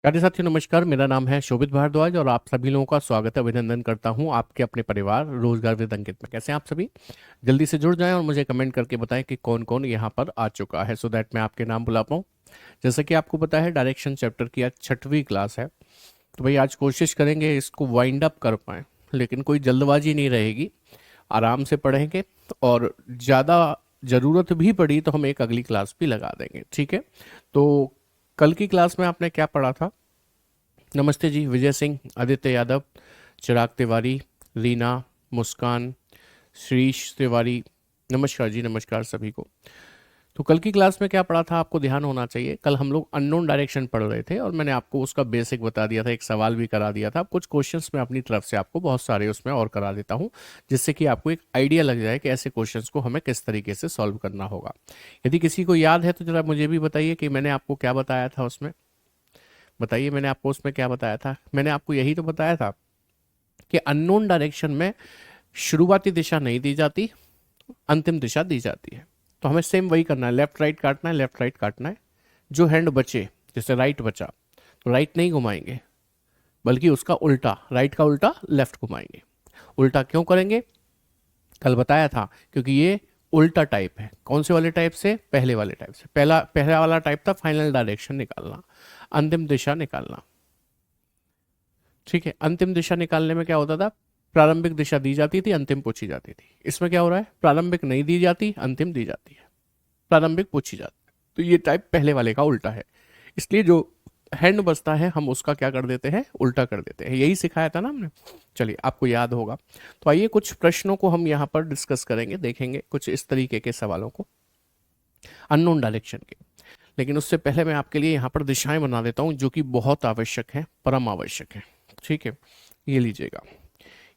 प्यारे साथियों नमस्कार। मेरा नाम है शोभित भारद्वाज और आप सभी लोगों का स्वागत है, अभिनंदन करता हूं आपके अपने परिवार रोजगार विद अंकित में। कैसे हैं आप सभी? जल्दी से जुड़ जाएं और मुझे कमेंट करके बताएं कि कौन कौन यहां पर आ चुका है, सो दैट मैं आपके नाम बुला पाऊं। जैसे कि आपको पता है, डायरेक्शन चैप्टर की आज 6वीं क्लास है, तो भाई आज कोशिश करेंगे इसको वाइंड अप कर पाएँ, लेकिन कोई जल्दबाजी नहीं रहेगी। आराम से पढ़ेंगे और ज़्यादा ज़रूरत भी पड़ी तो हम एक अगली क्लास भी लगा देंगे, ठीक है? तो कल की क्लास में आपने क्या पढ़ा था? नमस्ते जी, विजय सिंह, आदित्य यादव, चिराग तिवारी, रीना, मुस्कान, श्रीश तिवारी, नमस्कार जी, नमस्कार सभी को। तो कल की क्लास में क्या पढ़ा था, आपको ध्यान होना चाहिए। कल हम लोग अननोन डायरेक्शन पढ़ रहे थे और मैंने आपको उसका बेसिक बता दिया था, एक सवाल भी करा दिया था। कुछ क्वेश्चंस मैं अपनी तरफ से आपको बहुत सारे उसमें और करा देता हूँ, जिससे कि आपको एक आइडिया लग जाए कि ऐसे क्वेश्चंस को हमें किस तरीके से सॉल्व करना होगा। यदि किसी को याद है तो जरा मुझे भी बताइए कि मैंने आपको क्या बताया था उसमें। बताइए, मैंने आपको उसमें क्या बताया था? मैंने आपको यही तो बताया था कि अननोन डायरेक्शन में शुरुआती दिशा नहीं दी जाती, अंतिम दिशा दी जाती है। तो हमें सेम वही करना है, लेफ्ट राइट काटना है, लेफ्ट राइट काटना है। जो हैंड बचे, जैसे राइट बचा तो राइट नहीं घुमाएंगे, बल्कि उसका उल्टा, राइट का उल्टा लेफ्ट घुमाएंगे। उल्टा क्यों करेंगे? कल बताया था, क्योंकि ये उल्टा टाइप है। कौन से वाले टाइप से? पहले वाले टाइप से। पहला वाला टाइप था फाइनल डायरेक्शन निकालना, अंतिम दिशा निकालना, ठीक है? अंतिम दिशा निकालने में क्या होता था? प्रारंभिक दिशा दी जाती थी, अंतिम पूछी जाती थी। इसमें क्या हो रहा है? प्रारंभिक नहीं दी जाती, अंतिम दी जाती है, प्रारंभिक पूछी जाती है। तो ये टाइप पहले वाले का उल्टा है, इसलिए जो हैंड बचता है हम उसका क्या कर देते हैं? उल्टा कर देते हैं। यही सिखाया था ना हमने। चलिए, आपको याद होगा। तो आइए कुछ प्रश्नों को हम यहाँ पर डिस्कस करेंगे, देखेंगे कुछ इस तरीके के सवालों को अननोन डायरेक्शन के। लेकिन उससे पहले मैं आपके लिए यहाँ पर दिशाएं बना देता हूँ, जो कि बहुत आवश्यक है, परम आवश्यक है, ठीक है? ये लीजिएगा,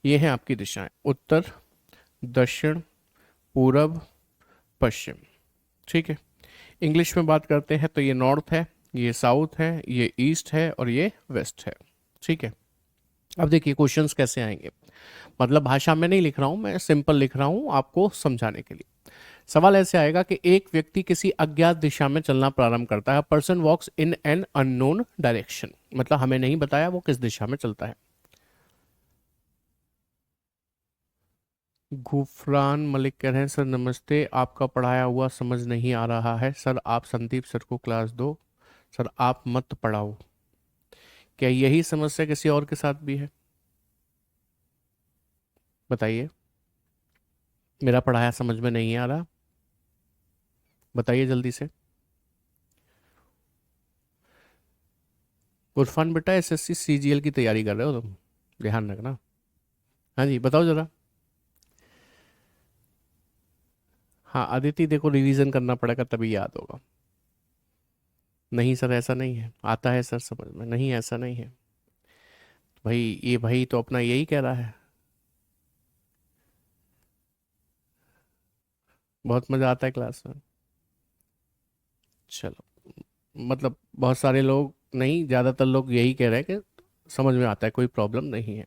ये है आपकी दिशाएं: उत्तर, दक्षिण, पूरब, पश्चिम, ठीक है? इंग्लिश में बात करते हैं तो ये नॉर्थ है, ये साउथ है, ये ईस्ट है और ये वेस्ट है, ठीक है? अब देखिए क्वेश्चंस कैसे आएंगे। मतलब भाषा में नहीं लिख रहा हूं मैं, सिंपल लिख रहा हूं आपको समझाने के लिए। सवाल ऐसे आएगा कि एक व्यक्ति किसी अज्ञात दिशा में चलना प्रारंभ करता है। Person walks in an unknown direction, मतलब हमें नहीं बताया वो किस दिशा में चलता है। गुफरान मलिक कह रहे हैं, सर नमस्ते, आपका पढ़ाया हुआ समझ नहीं आ रहा है सर, आप संदीप सर को क्लास दो सर, आप मत पढ़ाओ। क्या यही समस्या किसी और के साथ भी है? बताइए, मेरा पढ़ाया समझ में नहीं आ रहा? बताइए जल्दी से। उरफान बेटा, एसएससी सीजीएल की तैयारी कर रहे हो तुम, ध्यान रखना। हाँ जी, बताओ जरा। हाँ अदिति, देखो रिवीजन करना पड़ेगा तभी याद होगा। नहीं सर, ऐसा नहीं है, आता है सर समझ में। नहीं, ऐसा नहीं है भाई। ये भाई तो अपना यही कह रहा है, बहुत मज़ा आता है क्लास में। चलो, मतलब बहुत सारे लोग नहीं, ज़्यादातर लोग यही कह रहे हैं कि समझ में आता है, कोई प्रॉब्लम नहीं है।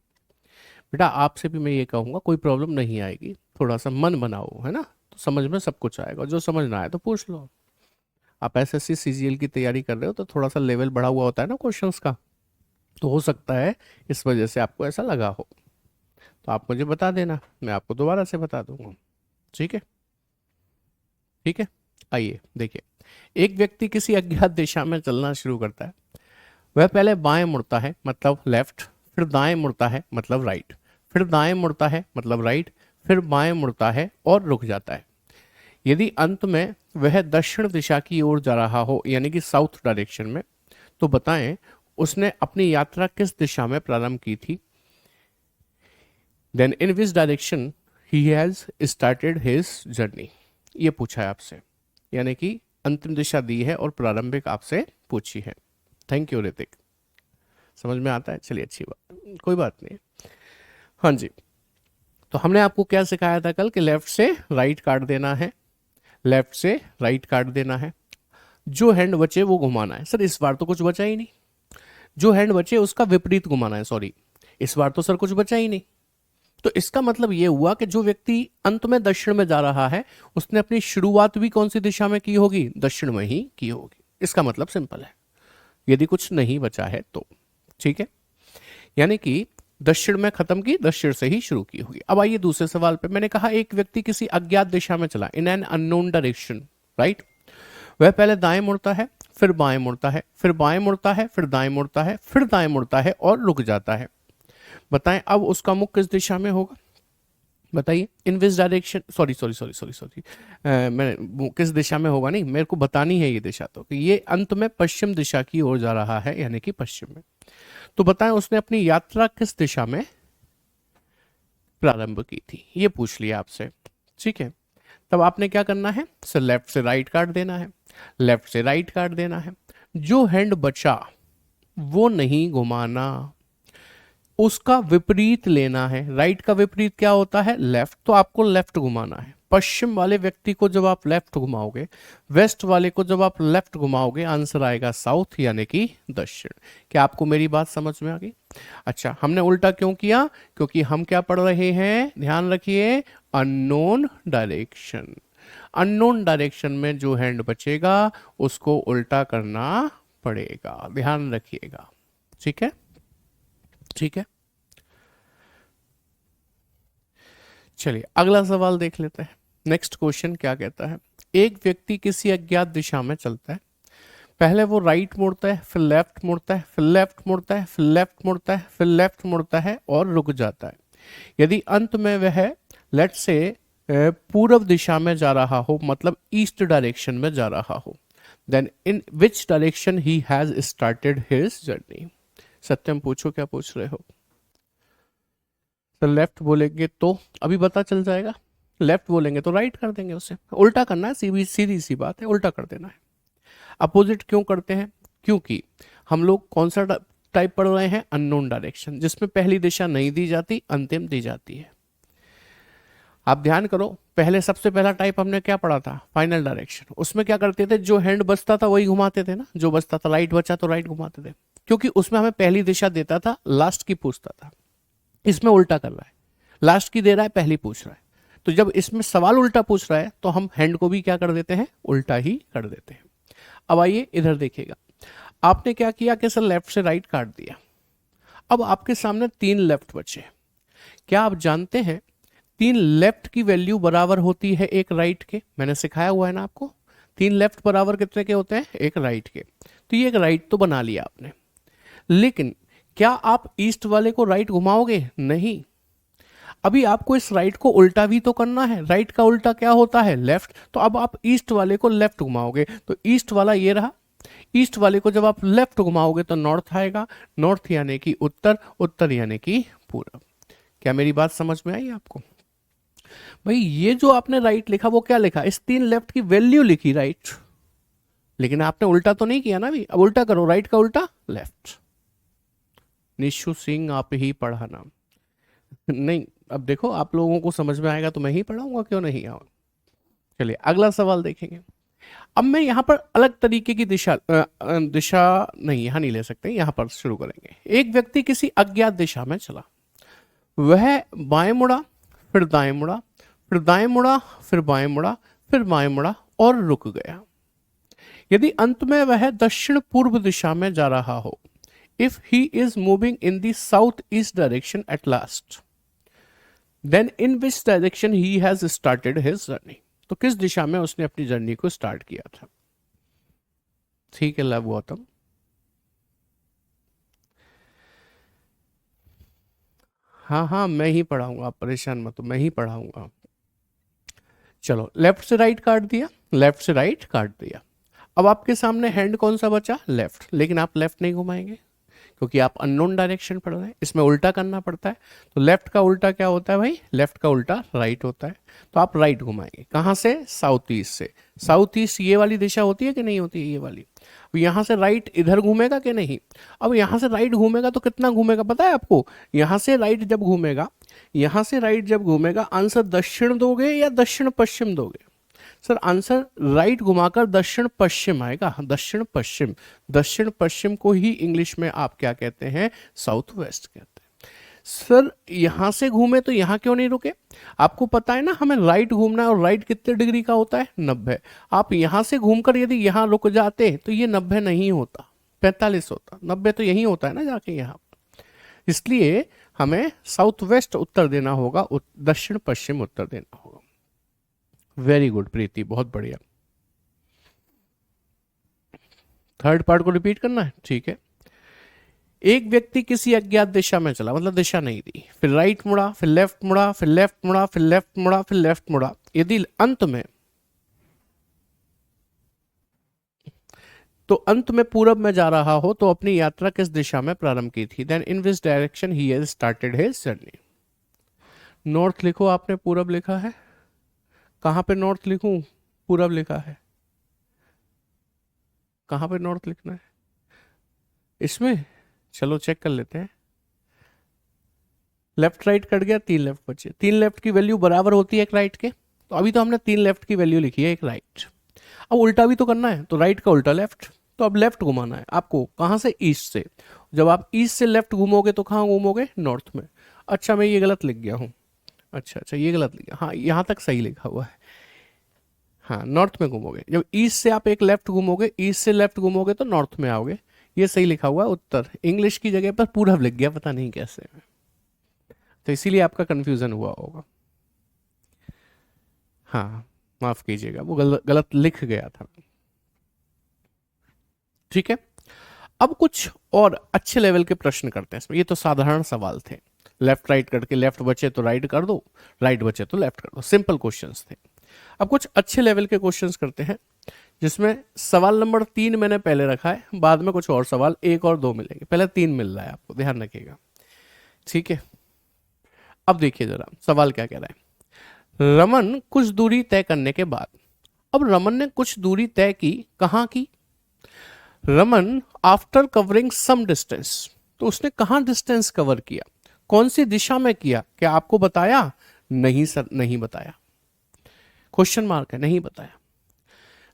बेटा आपसे भी मैं ये कहूँगा, कोई प्रॉब्लम नहीं आएगी, थोड़ा सा मन बनाओ, है ना? तो समझ में सब कुछ आएगा। जो समझ ना आए तो पूछ लो। आप एसएससी सीजीएल की तैयारी कर रहे हो तो थोड़ा सा लेवल बढ़ा हुआ होता है ना क्वेश्चंस का, तो हो सकता है इस वजह से आपको ऐसा लगा हो। तो आप मुझे बता देना, मैं आपको दोबारा से बता दूंगा, ठीक है? ठीक है, आइए देखिए। एक व्यक्ति किसी अज्ञात दिशा में चलना शुरू करता है। वह पहले बाएं मुड़ता है, मतलब लेफ्ट, फिर दाएं मुड़ता है, मतलब राइट, फिर दाएं मुड़ता है, मतलब राइट, फिर बाएं मुड़ता है और रुक जाता है। यदि अंत में वह दक्षिण दिशा की ओर जा रहा हो, यानी कि साउथ डायरेक्शन में, तो बताएं उसने अपनी यात्रा किस दिशा में प्रारंभ की थी। Then in which direction he has started his journey. ये पूछा है आपसे, यानी कि अंतिम दिशा दी है और प्रारंभिक आपसे पूछी है। थैंक यू ऋतिक, समझ में आता है। चलिए, अच्छी बात, कोई बात नहीं। हाँ जी, तो हमने आपको क्या सिखाया था कल कि लेफ्ट से राइट काट देना है, लेफ्ट से राइट काट देना है। जो हैंड बचे वो घुमाना है। सर इस बार तो कुछ बचा ही नहीं। जो हैंड बचे उसका विपरीत घुमाना है, सॉरी, इस बार तो सर कुछ बचा ही नहीं। तो इसका मतलब ये हुआ कि जो व्यक्ति अंत में दक्षिण में जा रहा है, उसने अपनी शुरुआत भी कौन सी दिशा में की होगी? दक्षिण में ही की होगी। इसका मतलब सिंपल है, यदि कुछ नहीं बचा है तो। ठीक है, यानी कि दक्षिण में खत्म की, दक्षिण से ही शुरू की होगी। अब आइए दूसरे सवाल पे। मैंने कहा एक व्यक्ति किसी अज्ञात दिशा में चला, इन एन अननोन डायरेक्शन, राइट। वह पहले दाएं मुड़ता है, फिर बाएं मुड़ता है, फिर बाएं मुड़ता है, फिर दाएं मुड़ता है, फिर दाएं मुड़ता है और रुक जाता है। बताएं अब उसका मुख किस दिशा में होगा? बताइए, in which direction, sorry sorry sorry sorry sorry, मैं किस दिशा में होगा नहीं, मेरे को बतानी है ये दिशा। तो कि ये अंत में पश्चिम दिशा की ओर जा रहा है, यानी कि पश्चिम में। तो बताएं उसने अपनी यात्रा किस दिशा में प्रारंभ की थी, ये पूछ लिया आपसे। ठीक है, तब आपने क्या करना है, सर लेफ्ट से राइट काट देना है, लेफ्ट से राइट काट देना है। जो हैंड बचा वो नहीं घुमाना, उसका विपरीत लेना है। राइट का विपरीत क्या होता है, लेफ्ट, तो आपको लेफ्ट घुमाना है। पश्चिम वाले व्यक्ति को जब आप लेफ्ट घुमाओगे, वेस्ट वाले को जब आप लेफ्ट घुमाओगे, आंसर आएगा साउथ, यानी कि दक्षिण। क्या आपको मेरी बात समझ में आ गई? अच्छा, हमने उल्टा क्यों किया? क्योंकि हम क्या पढ़ रहे हैं, ध्यान रखिए, अननोन डायरेक्शन। अननोन डायरेक्शन में जो हैंड बचेगा उसको उल्टा करना पड़ेगा, ध्यान रखिएगा। ठीक है, ठीक है, चलिए अगला सवाल देख लेते हैं। नेक्स्ट क्वेश्चन क्या कहता है, एक व्यक्ति किसी अज्ञात दिशा में चलता है। पहले वो राइट मुड़ता है, फिर लेफ्ट मुड़ता है, फिर लेफ्ट मुड़ता है, फिर लेफ्ट मुड़ता है, फिर लेफ्ट मुड़ता है और रुक जाता है। यदि अंत में वह लेट्स से पूर्व दिशा में जा रहा हो, मतलब ईस्ट डायरेक्शन में जा रहा हो, then in which direction he has started his journey. Satyam पूछो, क्या पूछ रहे हो? तो लेफ्ट बोलेंगे तो अभी पता चल जाएगा, लेफ्ट बोलेंगे तो राइट कर देंगे, उसे उल्टा करना है, सीधी सीधी सी बात है, उल्टा कर देना है। अपोजिट क्यों करते हैं? क्योंकि हम लोग कौन सा टाइप पढ़ रहे हैं, अननोन डायरेक्शन, जिसमें पहली दिशा नहीं दी जाती, अंतिम दी जाती है। आप ध्यान करो, पहले सबसे पहला टाइप हमने क्या पढ़ा था, फाइनल डायरेक्शन। उसमें क्या करते थे, जो हैंड बचता था वही घुमाते थे ना, जो बचता था, राइट बचा तो राइट घुमाते थे, क्योंकि उसमें हमें पहली दिशा देता था, लास्ट की पूछता था। इसमें उल्टा कर रहा है, लास्ट की दे रहा है, पहली पूछ रहा है। तो जब इसमें सवाल उल्टा पूछ रहा है तो हम हैंड को भी क्या कर देते हैं, उल्टा ही कर देते हैं। अब आइए इधर देखिएगा, आपने क्या किया कि सर लेफ्ट से राइट काट दिया। अब आपके सामने 3 लेफ्ट बचे। क्या आप जानते हैं 3 लेफ्ट की वैल्यू बराबर होती है 1 राइट के? मैंने सिखाया हुआ है ना आपको, 3 लेफ्ट बराबर कितने के होते हैं, 1 राइट के। तो ये 1 राइट तो बना लिया आपने, लेकिन क्या आप ईस्ट वाले को राइट घुमाओगे? नहीं, अभी आपको इस राइट को उल्टा भी तो करना है। राइट का उल्टा क्या होता है, लेफ्ट। तो अब आप ईस्ट वाले को लेफ्ट घुमाओगे, तो ईस्ट वाला ये रहा। ईस्ट वाले को जब आप लेफ्ट घुमाओगे तो नॉर्थ आएगा, नॉर्थ यानी कि उत्तर, उत्तर यानी कि पूर्व। क्या मेरी बात समझ में आई आपको? भाई ये जो आपने राइट लिखा वो क्या लिखा, इस 3 लेफ्ट की वैल्यू लिखी राइट, लेकिन आपने उल्टा तो नहीं किया ना। अभी अब उल्टा करो, राइट का उल्टा लेफ्ट। निशु सिंह आप ही पढ़ाना। नहीं, अब देखो आप लोगों को समझ में आएगा तो मैं ही पढ़ाऊंगा, क्यों नहीं आऊंगा। चलिए अगला सवाल देखेंगे। अब मैं यहाँ पर अलग तरीके की दिशा नहीं, यहाँ नहीं ले सकते, यहाँ पर शुरू करेंगे। एक व्यक्ति किसी अज्ञात दिशा में चला, वह बाएं मुड़ा, फिर दाएं मुड़ा, फिर दाएं मुड़ा, फिर बाएं मुड़ा, फिर बाएं मुड़ा और रुक गया। यदि अंत में वह दक्षिण पूर्व दिशा में जा रहा हो, if he is moving in the southeast direction at last, then in which direction he has started his journey। तो किस दिशा में उसने अपनी जर्नी को स्टार्ट किया था? ठीक है लव गौतम, हाँ हाँ मैं ही पढ़ाऊंगा, आप परेशान मत हो, मैं ही पढ़ाऊंगा। चलो लेफ्ट से राइट काट दिया, लेफ्ट से राइट काट दिया। अब आपके सामने हैंड कौन सा बचा, लेफ्ट, लेकिन आप लेफ्ट नहीं घुमाएंगे क्योंकि आप अननोन डायरेक्शन पढ़ रहे हैं, इसमें उल्टा करना पड़ता है। तो लेफ्ट का उल्टा क्या होता है भाई, लेफ्ट का उल्टा राइट होता है। तो आप राइट घुमाएंगे, कहाँ से, साउथ ईस्ट से। साउथ ईस्ट ये वाली दिशा होती है कि नहीं होती है, ये वाली। अब यहाँ से राइट इधर घूमेगा कि नहीं? अब यहाँ से राइट घूमेगा तो कितना घूमेगा पता है आपको? यहाँ से राइट जब घूमेगा, यहाँ से राइट जब घूमेगा, आंसर दक्षिण दोगे या दक्षिण पश्चिम दोगे? सर आंसर राइट घुमाकर दक्षिण पश्चिम आएगा, दक्षिण पश्चिम। दक्षिण पश्चिम को ही इंग्लिश में आप क्या कहते हैं, साउथ वेस्ट कहते हैं। सर यहां से घूमे तो यहां क्यों नहीं रुके? आपको पता है ना हमें राइट घूमना है, और राइट कितने डिग्री का होता है, 90। आप यहां से घूमकर यदि यहां रुक जाते तो ये 90 नहीं होता। 45 होता, 90 तो यही होता है ना जाके यहाँ। इसलिए हमें साउथ वेस्ट उत्तर देना होगा, दक्षिण पश्चिम उत्तर देना होगा। वेरी गुड प्रीति, बहुत बढ़िया। थर्ड पार्ट को रिपीट करना है, ठीक है। एक व्यक्ति किसी अज्ञात दिशा में चला, मतलब दिशा नहीं दी, फिर राइट मुड़ा, फिर लेफ्ट मुड़ा, फिर लेफ्ट मुड़ा, फिर लेफ्ट मुड़ा, फिर लेफ्ट मुड़ा। यदि अंत में पूरब में जा रहा हो तो अपनी यात्रा किस दिशा में प्रारंभ की थी? Then in which direction he has started his journey. North लिखो, आपने पूरब लिखा है, कहां पे नॉर्थ लिखूं? पूरब लिखा है, कहां पे नॉर्थ लिखना है इसमें? चलो चेक कर लेते हैं। लेफ्ट राइट कट गया, 3 लेफ्ट बचे। 3 लेफ्ट की वैल्यू बराबर होती है एक राइट के, तो अभी तो हमने 3 लेफ्ट की वैल्यू लिखी है, एक राइट। अब उल्टा भी तो करना है, तो राइट का उल्टा लेफ्ट, तो अब लेफ्ट घुमाना है आपको। कहां से? ईस्ट से। जब आप ईस्ट से लेफ्ट घूमोगे तो कहां घूमोगे? नॉर्थ में। अच्छा, मैं ये गलत लिख गया हूं। अच्छा, ये गलत लिख गया, हाँ यहां तक सही लिखा हुआ है। हाँ, नॉर्थ में घूमोगे। जब ईस्ट से आप एक लेफ्ट घूमोगे, ईस्ट से लेफ्ट घूमोगे तो नॉर्थ में आओगे। ये सही लिखा हुआ है उत्तर। इंग्लिश की जगह पर पूरब लिख गया, पता नहीं कैसे, तो इसीलिए आपका कंफ्यूजन हुआ होगा। हाँ, माफ कीजिएगा, वो गलत लिख गया था। ठीक है, अब कुछ और अच्छे लेवल के प्रश्न करते हैं इसमें। ये तो साधारण सवाल थे, लेफ्ट राइट करके, लेफ्ट बचे तो राइट कर दो, राइट बचे तो लेफ्ट कर दो, सिंपल क्वेश्चंस थे। अब कुछ अच्छे लेवल के क्वेश्चंस करते हैं, जिसमें सवाल नंबर 3 मैंने पहले रखा है, बाद में कुछ और सवाल 1 और 2 मिलेंगे, पहले 3 मिल रहा है, आपको ध्यान रखिएगा, ठीक है। अब देखिए जरा सवाल क्या कह रहा है। रमन कुछ दूरी तय करने के बाद, अब रमन ने कुछ दूरी तय की, कहां की? Raman after covering some distance, तो उसने कहां डिस्टेंस कवर किया, कौन सी दिशा में किया? क्या आपको बताया? नहीं सर, नहीं बताया, क्वेश्चन मार्क है, नहीं बताया।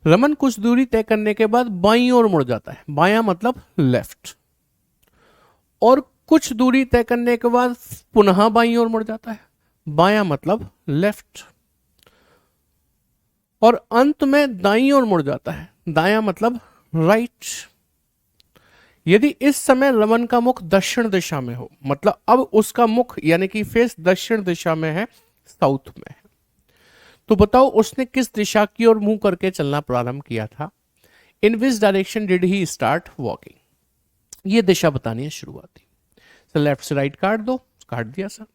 रमन कुछ दूरी तय करने के बाद बाईं ओर मुड़ जाता है, बायां मतलब लेफ्ट, और कुछ दूरी तय करने के बाद पुनः बाईं ओर मुड़ जाता है, बायां मतलब लेफ्ट, और अंत में दाईं ओर मुड़ जाता है, दायां मतलब राइट। यदि इस समय रमन का मुख दक्षिण दिशा में हो, मतलब अब उसका मुख यानी कि फेस दक्षिण दिशा में है, साउथ में है, तो बताओ उसने किस दिशा की ओर मुंह करके चलना प्रारंभ किया था? In which direction did he start walking? ये दिशा बतानी है शुरुआती। सर लेफ्ट से राइट काट दो, काट दिया सर।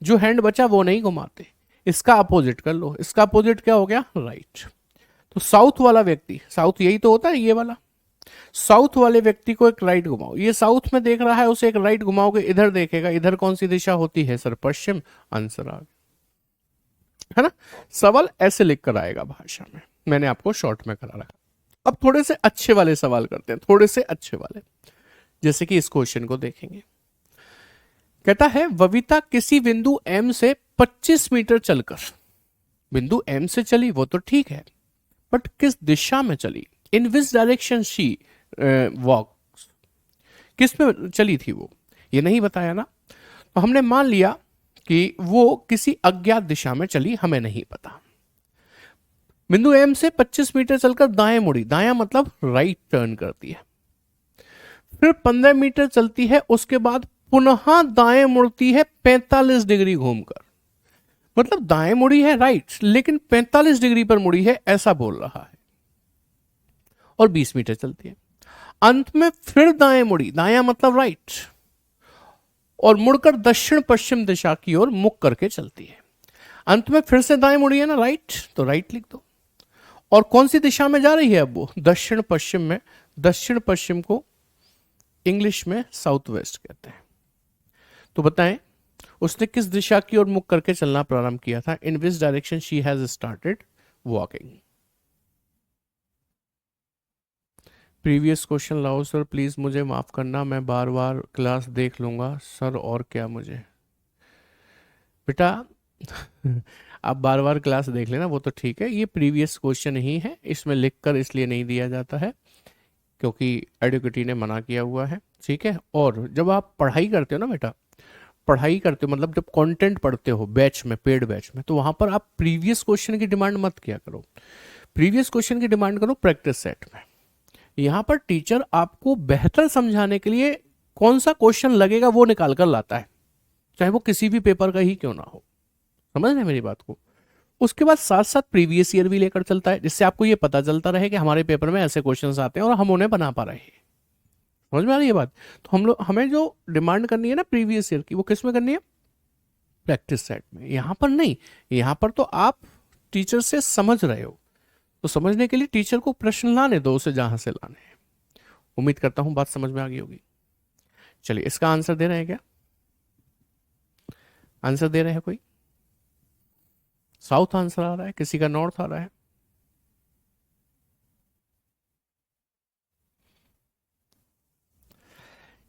जो हैंड बचा वो नहीं घुमाते, इसका अपोजिट कर लो, इसका अपोजिट क्या हो गया? राइट। तो साउथ वाला व्यक्ति, साउथ यही तो होता है ये वाला, साउथ वाले व्यक्ति को एक राइट घुमाओ, ये साउथ में देख रहा है, उसे एक राइट घुमाओगे, इधर देखेगा, इधर कौन सी दिशा होती है सर? पश्चिम। आंसर आ गया, है ना। सवाल ऐसे लिख कर आएगा भाषा में, मैंने आपको शॉर्ट में करा रखा। अब थोड़े से अच्छे वाले सवाल करते हैं, थोड़े से अच्छे वाले, जैसे कि इस क्वेश्चन को देखेंगे। कहता है बबीता किसी बिंदु एम से 25 मीटर चलकर, बिंदु एम से चली वो तो ठीक है, बट किस दिशा में चली? इन विच डायरेक्शन शी वॉक, किस में चली थी वो, ये नहीं बताया ना, तो हमने मान लिया कि वो किसी अज्ञात दिशा में चली, हमें नहीं पता। बिंदु एम से 25 मीटर चलकर दाएं मुड़ी, दायां मतलब राइट टर्न करती है, फिर 15 मीटर चलती है, उसके बाद पुनः दाएं मुड़ती है 45 डिग्री घूमकर, मतलब दाएं मुड़ी है राइट, लेकिन 45 डिग्री पर मुड़ी है ऐसा बोल रहा है, और 20 मीटर चलती है। अंत में फिर दाएं मुड़ी, दायां मतलब राइट, और मुड़कर दक्षिण पश्चिम दिशा की ओर मुख करके चलती है। अंत में फिर से दाएं मुड़ी है ना राइट, तो राइट लिख दो। और कौन सी दिशा में जा रही है अब वो? दक्षिण पश्चिम में। दक्षिण पश्चिम को इंग्लिश में साउथ वेस्ट कहते हैं। तो बताएं उसने किस दिशा की ओर मुख करके चलना प्रारंभ किया था? In which direction she has started walking. Previous question लाओ सर प्लीज, मुझे माफ करना, मैं बार बार क्लास देख लूंगा सर, और क्या मुझे बेटा आप बार बार क्लास देख लेना, वो तो ठीक है। ये प्रीवियस क्वेश्चन ही है, इसमें लिखकर इसलिए नहीं दिया जाता है क्योंकि एडुकेटी ने मना किया हुआ है, ठीक है। और जब आप पढ़ाई करते हो ना बेटा, पढ़ाई करते हो मतलब जब कंटेंट पढ़ते हो बैच में, पेड बैच में, तो वहां पर आप प्रीवियस क्वेश्चन की डिमांड मत किया करो, प्रीवियस क्वेश्चन की डिमांड करो प्रैक्टिस सेट में, यहां पर टीचर आपको बेहतर समझाने के लिए कौन सा क्वेश्चन लगेगा वो निकाल कर लाता है, चाहे वो किसी भी पेपर का ही क्यों ना हो। समझ रहे हैं मेरी बात को। उसके बाद साथ साथ प्रीवियस ईयर भी लेकर चलता है, जिससे आपको ये पता चलता रहे कि हमारे पेपर में ऐसे क्वेश्चंस आते हैं और हम उन्हें बना पा रहे हैं। समझ में आ रही है बात। तो हम लोग, हमें जो डिमांड करनी है ना प्रीवियस ईयर की, वो किस में करनी है? प्रैक्टिस सेट में। यहां पर नहीं, यहां पर तो आप टीचर से समझ रहे हो, तो समझने के लिए टीचर को प्रश्न लाने दो, उसे जहां से लाने हैं। उम्मीद करता हूं बात समझ में आ गई होगी। चलिए, इसका आंसर दे रहे हैं क्या? आंसर दे रहे हैं कोई? साउथ आंसर आ रहा है, किसी का नॉर्थ आ रहा है?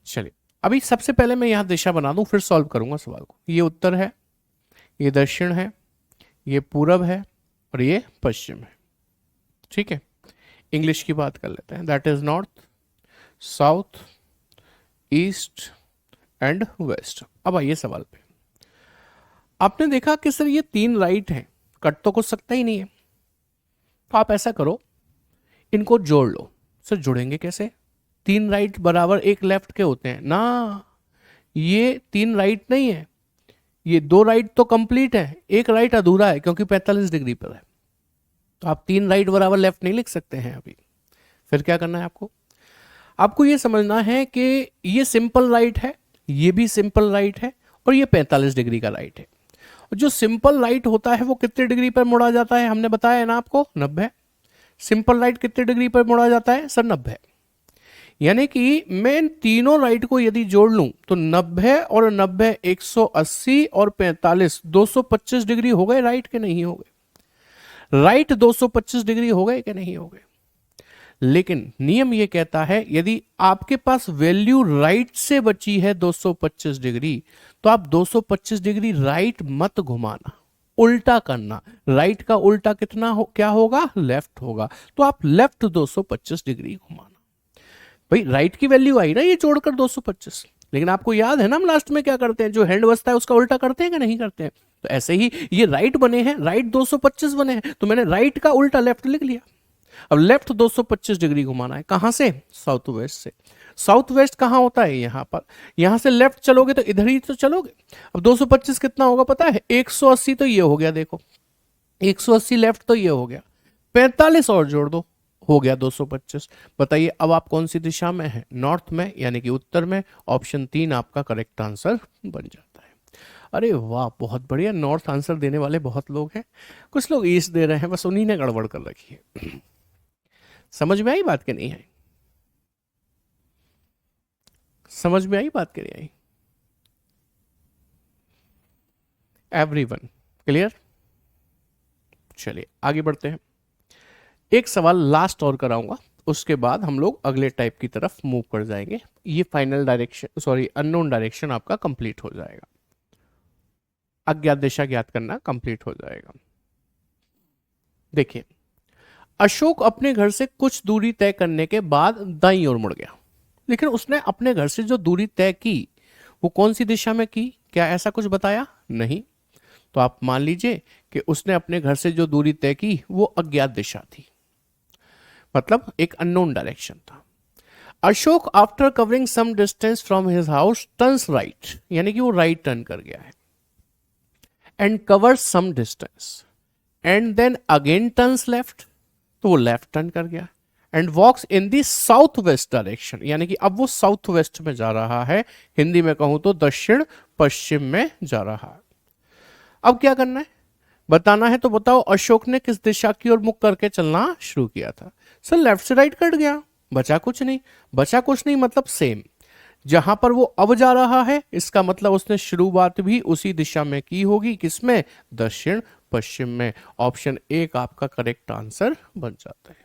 चलिए, अभी सबसे पहले मैं यहां दिशा बना दूं, फिर सॉल्व करूंगा सवाल को। ये उत्तर है, ये दक्षिण है, ये पूरब है और ये पश्चिम है। ठीक है, इंग्लिश की बात कर लेते हैं। That is north, south, east and west. अब आइए सवाल पे। आपने देखा कि सर ये 3 राइट हैं, कट तो कुछ सकता ही नहीं है। तो आप ऐसा करो, इनको जोड़ लो। सर जुड़ेंगे कैसे? 3 राइट बराबर 1 लेफ्ट के होते हैं ना। ये 3 राइट नहीं है, ये 2 राइट तो कंप्लीट है, 1 राइट अधूरा है क्योंकि 45 डिग्री पर है। तो आप 3 राइट बराबर लेफ्ट नहीं लिख सकते हैं अभी। फिर क्या करना है आपको? आपको ये समझना है कि ये सिंपल राइट है, ये भी सिंपल राइट है और ये 45 डिग्री का राइट है। जो सिंपल राइट होता है वो कितने डिग्री पर मुड़ा जाता है? हमने बताया है ना आपको, 90। सिंपल राइट कितने डिग्री पर मुड़ा जाता है सर? 90। यानी कि मैं इन तीनों राइट को यदि जोड़ लूं तो 90 और 90 180 और 45 225 डिग्री हो गए राइट के नहीं हो गए? राइट 225 डिग्री हो गए कि नहीं हो गए? लेकिन नियम यह कहता है यदि आपके पास वैल्यू राइट से बची है 225 डिग्री, तो आप 225 डिग्री राइट मत घुमाना, उल्टा करना। राइट का उल्टा कितना क्या होगा? लेफ्ट होगा। तो आप लेफ्ट 225 डिग्री घुमाना। भाई राइट की वैल्यू आई ना ये जोड़कर 225, लेकिन आपको याद है ना हम लास्ट में क्या करते हैं? जो हैंड बचता है उसका उल्टा करते हैं कि नहीं करते हैं? तो ऐसे ही ये राइट बने हैं, राइट 225 बने हैं, तो मैंने राइट का उल्टा लेफ्ट लिख लिया। अब लेफ्ट 225 डिग्री घुमाना है, कहां से? साउथ वेस्ट से। साउथ वेस्ट कहां होता है? यहां पर। यहां से लेफ्ट चलोगे तो इधर ही तो चलोगे। अब 225 कितना होगा पता है? 180 तो ये हो गया, देखो 180 लेफ्ट तो ये हो गया, 45 और जोड़ दो, हो गया 225। बताइए अब आप कौन सी दिशा में हैं? नॉर्थ में, यानी कि उत्तर में। ऑप्शन 3 आपका करेक्ट आंसर बन जाता है। अरे वाह, बहुत बढ़िया। नॉर्थ आंसर देने वाले बहुत लोग हैं, कुछ लोग ईस्ट दे रहे हैं, बस उन्हीं ने गड़बड़ कर रखी है। समझ में आई बात कि नहीं आई? समझ में आई बात कि नहीं आई? Everyone clear? चलिए आगे बढ़ते हैं। एक सवाल लास्ट और कराऊंगा, उसके बाद हम लोग अगले टाइप की तरफ मूव कर जाएंगे। ये final direction, sorry unknown direction आपका कंप्लीट हो जाएगा, अज्ञात दिशा ज्ञात करना कंप्लीट हो जाएगा। देखिए, अशोक अपने घर से कुछ दूरी तय करने के बाद दाईं ओर मुड़ गया, लेकिन उसने अपने घर से जो दूरी तय की वो कौन सी दिशा में की? क्या ऐसा कुछ बताया? नहीं। तो आप मान लीजिए कि उसने अपने घर से जो दूरी तय की वो अज्ञात दिशा थी, मतलब एक अननोन डायरेक्शन था। Ashok after covering some distance from his house turns right, यानी कि वो राइट टर्न कर गया है, and cover some distance and then again turns left, तो वो लेफ्ट टर्न कर गया, and walks in the south west direction, यानी कि अब वो साउथ वेस्ट में जा रहा है। हिंदी में कहूं तो दक्षिण पश्चिम में जा रहा है। अब क्या करना है? बताना है तो बताओ, अशोक ने किस दिशा की ओर मुख करके चलना शुरू किया था? सर लेफ्ट से राइट कट गया, बचा कुछ नहीं। बचा कुछ नहीं मतलब सेम, जहां पर वो अब जा रहा है इसका मतलब उसने शुरुआत भी उसी दिशा में की होगी। किसमें? दक्षिण पश्चिम में। ऑप्शन 1 आपका करेक्ट आंसर बन जाता है।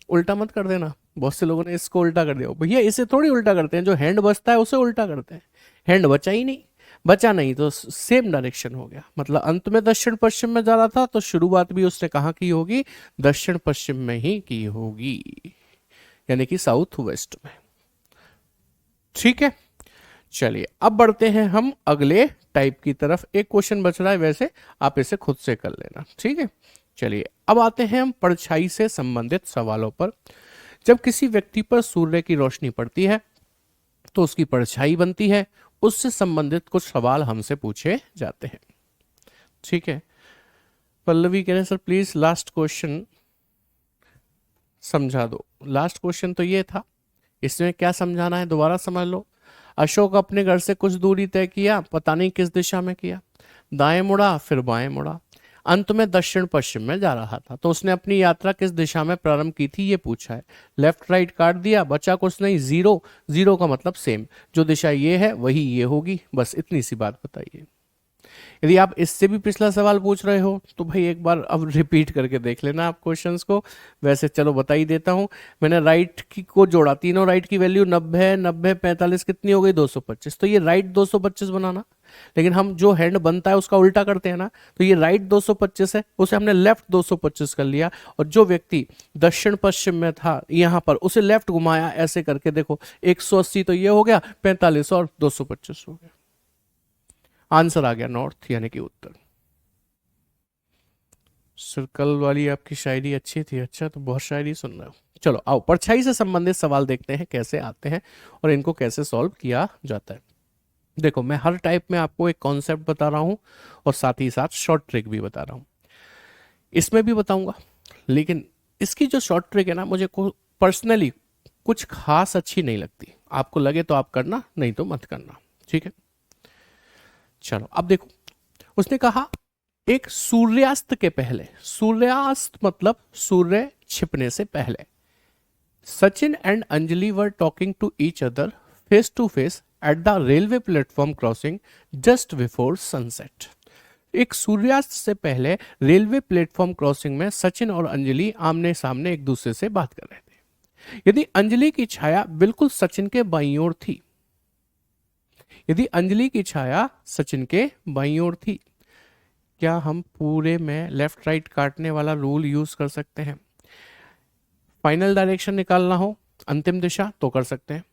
उल्टा मत कर देना, बहुत से लोगों ने इसको उल्टा कर दिया। भैया इसे थोड़ी उल्टा करते हैं, जो हैंड बचता है उसे उल्टा करते हैं। हैंड बचा ही नहीं, बचा नहीं तो सेम डायरेक्शन हो गया, मतलब अंत में दक्षिण पश्चिम में जा रहा था तो शुरुआत भी उसने कहाँ की होगी? दक्षिण पश्चिम में ही की होगी, यानी कि साउथ वेस्ट में। ठीक है, चलिए अब बढ़ते हैं हम अगले टाइप की तरफ। एक क्वेश्चन बच रहा है, वैसे आप इसे खुद से कर लेना। ठीक है, चलिए अब आते हैं हम परछाई से संबंधित सवालों पर। जब किसी व्यक्ति पर सूर्य की रोशनी पड़ती है तो उसकी परछाई बनती है, उससे संबंधित कुछ सवाल हमसे पूछे जाते हैं। ठीक है, पल्लवी कह रहे हैं सर प्लीज लास्ट क्वेश्चन समझा दो। लास्ट क्वेश्चन तो ये था, इसमें क्या समझाना है दोबारा समझ लो। अशोक अपने घर से कुछ दूरी तय किया, पता नहीं किस दिशा में किया, दाएं मुड़ा फिर बाएं मुड़ा, अंत में दक्षिण पश्चिम में जा रहा था। तो उसने अपनी यात्रा किस दिशा में प्रारंभ की थी ये पूछा है। लेफ्ट राइट काट दिया, बचा कुछ नहीं, जीरो। जीरो का मतलब सेम, जो दिशा ये है वही ये होगी, बस इतनी सी बात बताइए। यदि आप इससे भी पिछला सवाल पूछ रहे हो तो भाई एक बार अब रिपीट करके देख लेना आप क्वेश्चंस को। वैसे चलो बता ही देता हूं, मैंने राइट की को जोड़ा, तीनों राइट की वैल्यू 90 90 45 कितनी हो गई 225, तो ये राइट 225 बनाना। लेकिन हम जो हैंड बनता है उसका उल्टा करते हैं ना, तो ये राइट 225 है, उसे हमने लेफ्ट 225 कर लिया, और जो व्यक्ति दक्षिण पश्चिम में था यहां पर उसे लेफ्ट घुमाया, ऐसे करके देखो 180 तो ये हो गया, 45 और 225 हो गया, आंसर आ गया नॉर्थ यानी कि उत्तर। सर्कल वाली आपकी शायरी अच्छी थी, अच्छा तो बहुत शायरी सुन रहे हो। चलो आओ परछाई से संबंधित सवाल देखते हैं कैसे आते हैं और इनको कैसे सॉल्व किया जाता है। देखो मैं हर टाइप में आपको एक कॉन्सेप्ट बता रहा हूं और साथ ही साथ शॉर्ट ट्रिक भी बता रहा हूं, इसमें भी बताऊंगा। लेकिन इसकी जो शॉर्ट ट्रिक है ना, मुझे पर्सनली कुछ खास अच्छी नहीं लगती, आपको लगे तो आप करना, नहीं तो मत करना, ठीक है। चलो अब देखो, उसने कहा एक सूर्यास्त के पहले, सूर्यास्त मतलब सूर्य छिपने से पहले, Sachin and Anjali were talking to each other face to face at the railway platform crossing just before sunset. एक सूर्यास्त से पहले रेलवे प्लेटफॉर्म क्रॉसिंग में सचिन और अंजलि आमने सामने एक दूसरे से बात कर रहे थे। यदि अंजलि की छाया बिल्कुल सचिन के बाईं ओर थी, यदि अंजलि की छाया सचिन के बाईं ओर थी, क्या हम पूरे में लेफ्ट राइट काटने वाला रूल यूज कर सकते हैं? फाइनल डायरेक्शन निकालना हो, अंतिम दिशा, तो कर सकते हैं।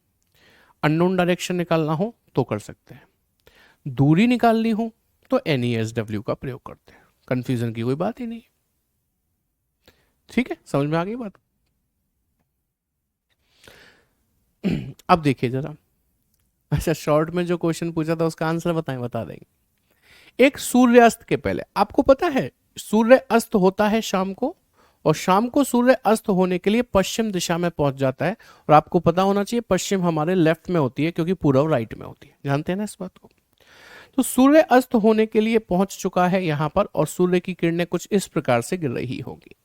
अननोन डायरेक्शन निकालना हो तो कर सकते हैं। दूरी निकालनी हो तो NESW का प्रयोग करते हैं। कंफ्यूजन की कोई बात ही नहीं, ठीक है, समझ में आ गई बात। अब देखिए जरा, अच्छा शॉर्ट में जो क्वेश्चन पूछा था उसका आंसर बताएं, बता देंगे। एक सूर्यास्त के पहले, आपको पता है सूर्य अस्त होता है शाम को, और शाम को सूर्य अस्त होने के लिए पश्चिम दिशा में पहुंच जाता है, और आपको पता होना चाहिए पश्चिम हमारे लेफ्ट में होती है क्योंकि पूर्व राइट में होती है, जानते हैं ना इस बात को। तो सूर्य अस्त होने के लिए पहुंच चुका है यहां पर, और सूर्य की किरणें कुछ इस प्रकार से गिर रही होगी।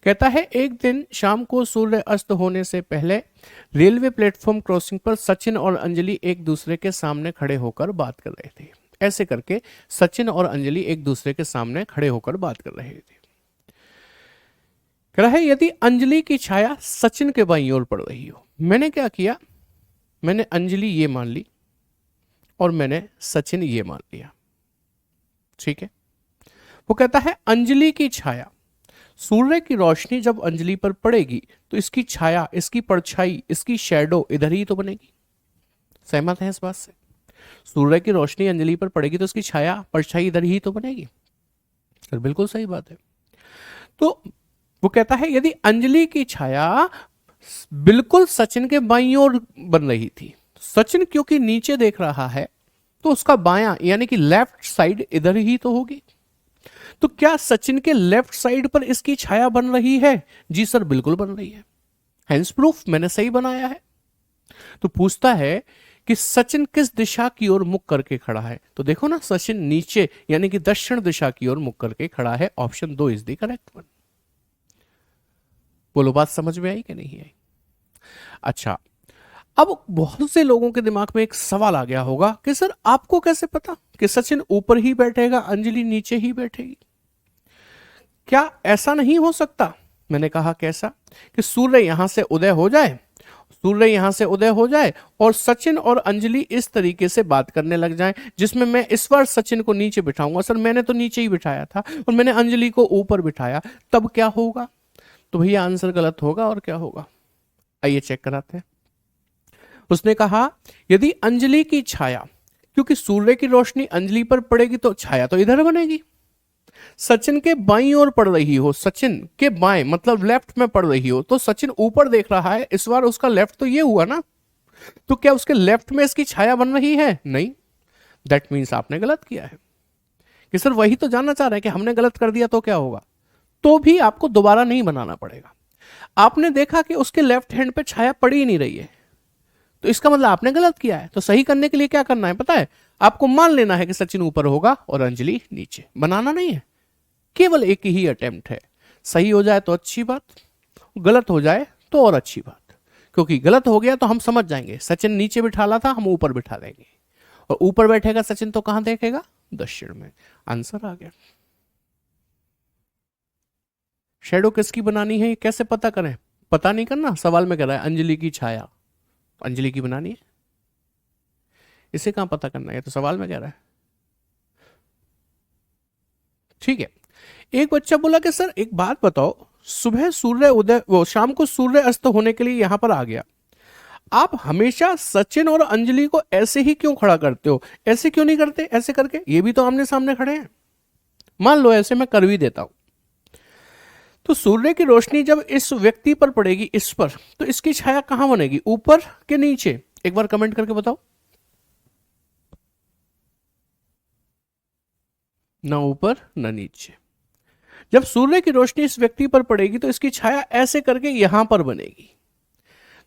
कहता है एक दिन शाम को सूर्य अस्त होने से पहले रेलवे प्लेटफॉर्म क्रॉसिंग पर सचिन और अंजलि एक दूसरे के सामने खड़े होकर बात कर रहे थे। ऐसे करके सचिन और अंजलि एक दूसरे के सामने खड़े होकर बात कर रहे थे। कह रहा है यदि अंजलि की छाया सचिन के बाईं ओर पड़ रही हो, मैंने क्या किया, मैंने अंजलि ये मान ली और मैंने सचिन ये मान लिया, ठीक है। वो कहता है अंजलि की छाया, सूर्य की रोशनी जब अंजलि पर पड़ेगी तो इसकी छाया, इसकी परछाई, इसकी शैडो इधर ही तो बनेगी। सहमत है इस बात से? सूर्य की रोशनी अंजलि पर पड़ेगी तो इसकी छाया परछाई इधर ही तो बनेगी, सर बिल्कुल सही बात है। तो वो कहता है यदि अंजलि की छाया बिल्कुल सचिन के बाईं ओर बन रही थी, सचिन क्योंकि नीचे देख रहा है तो उसका बायां यानी कि लेफ्ट साइड इधर ही तो होगी। तो क्या सचिन के लेफ्ट साइड पर इसकी छाया बन रही है? जी सर बिल्कुल बन रही है, हेंस प्रूफ मैंने सही बनाया है। तो पूछता है कि सचिन किस दिशा की ओर मुख करके खड़ा है, तो देखो ना सचिन नीचे यानी कि दक्षिण दिशा की ओर मुख करके खड़ा है। Option 2 is the correct one. बोलो बात समझ में आई कि नहीं आई? अच्छा, अब बहुत से लोगों के दिमाग में एक सवाल आ गया होगा कि सर आपको कैसे पता कि सचिन ऊपर ही बैठेगा अंजलि नीचे ही बैठेगी? क्या ऐसा नहीं हो सकता? मैंने कहा कैसा, कि सूर्य यहां से उदय हो जाए, सूर्य यहां से उदय हो जाए और सचिन और अंजलि इस तरीके से बात करने लग जाएं, जिसमें मैं इस बार सचिन को नीचे बिठाऊंगा, सर मैंने तो नीचे ही बिठाया था, और मैंने अंजलि को ऊपर बिठाया, तब क्या होगा? तो भैया आंसर गलत होगा, और क्या होगा आइए चेक कराते हैं। उसने कहा यदि अंजलि की छाया, क्योंकि सूर्य की रोशनी अंजलि पर पड़ेगी तो छाया तो इधर बनेगी, सचिन के बाईं ओर पड़ रही हो, सचिन के बाएं मतलब लेफ्ट में पड़ रही हो, तो सचिन ऊपर देख रहा है, इस बार उसका लेफ्ट तो ये हुआ ना, तो क्या उसके लेफ्ट में इसकी छाया बन रही है? नहीं। दैट मीन्स आपने गलत किया है। कि सर वही तो जानना चाह रहे हैं कि हमने गलत कर दिया तो क्या होगा, तो भी आपको दोबारा नहीं बनाना पड़ेगा। आपने देखा कि उसके लेफ्ट हैंड पे छाया पड़ी ही नहीं रही है, तो इसका मतलब आपने गलत किया है। तो सही करने के लिए क्या करना है पता है? आपको मान लेना है कि सचिन ऊपर होगा और अंजलि नीचे, बनाना नहीं है। केवल एक ही अटेम्प्ट है। सही हो जाए तो अच्छी बात, गलत हो जाए तो और अच्छी बात। क्योंकि गलत हो गया तो हम समझ जाएंगे सचिन नीचे बिठाला था, हम ऊपर बिठा देंगे, और ऊपर बैठेगा सचिन तो कहां देखेगा? दक्षिण में। आंसर आ गया। शेडो किसकी बनानी है ये कैसे पता करें? पता नहीं करना, सवाल में कह रहा है अंजलि की छाया, अंजलि की बनानी है, इसे कहां पता करना है? तो सवाल में कह रहा है। ठीक है। एक बच्चा बोला कि सर एक बात बताओ, सुबह सूर्य उदय, वो शाम को सूर्य अस्त होने के लिए यहां पर आ गया, आप हमेशा सचिन और अंजलि को ऐसे ही क्यों खड़ा करते हो? ऐसे क्यों नहीं करते ऐसे करके? ये भी तो आमने सामने खड़े हैं। मान लो ऐसे मैं कर भी देता हूं, तो सूर्य की रोशनी जब इस व्यक्ति पर पड़ेगी, इस पर, तो इसकी छाया कहां बनेगी, ऊपर के नीचे? एक बार कमेंट करके बताओ। ना ऊपर ना नीचे। जब सूर्य की रोशनी इस व्यक्ति पर पड़ेगी तो इसकी छाया ऐसे करके यहां पर बनेगी,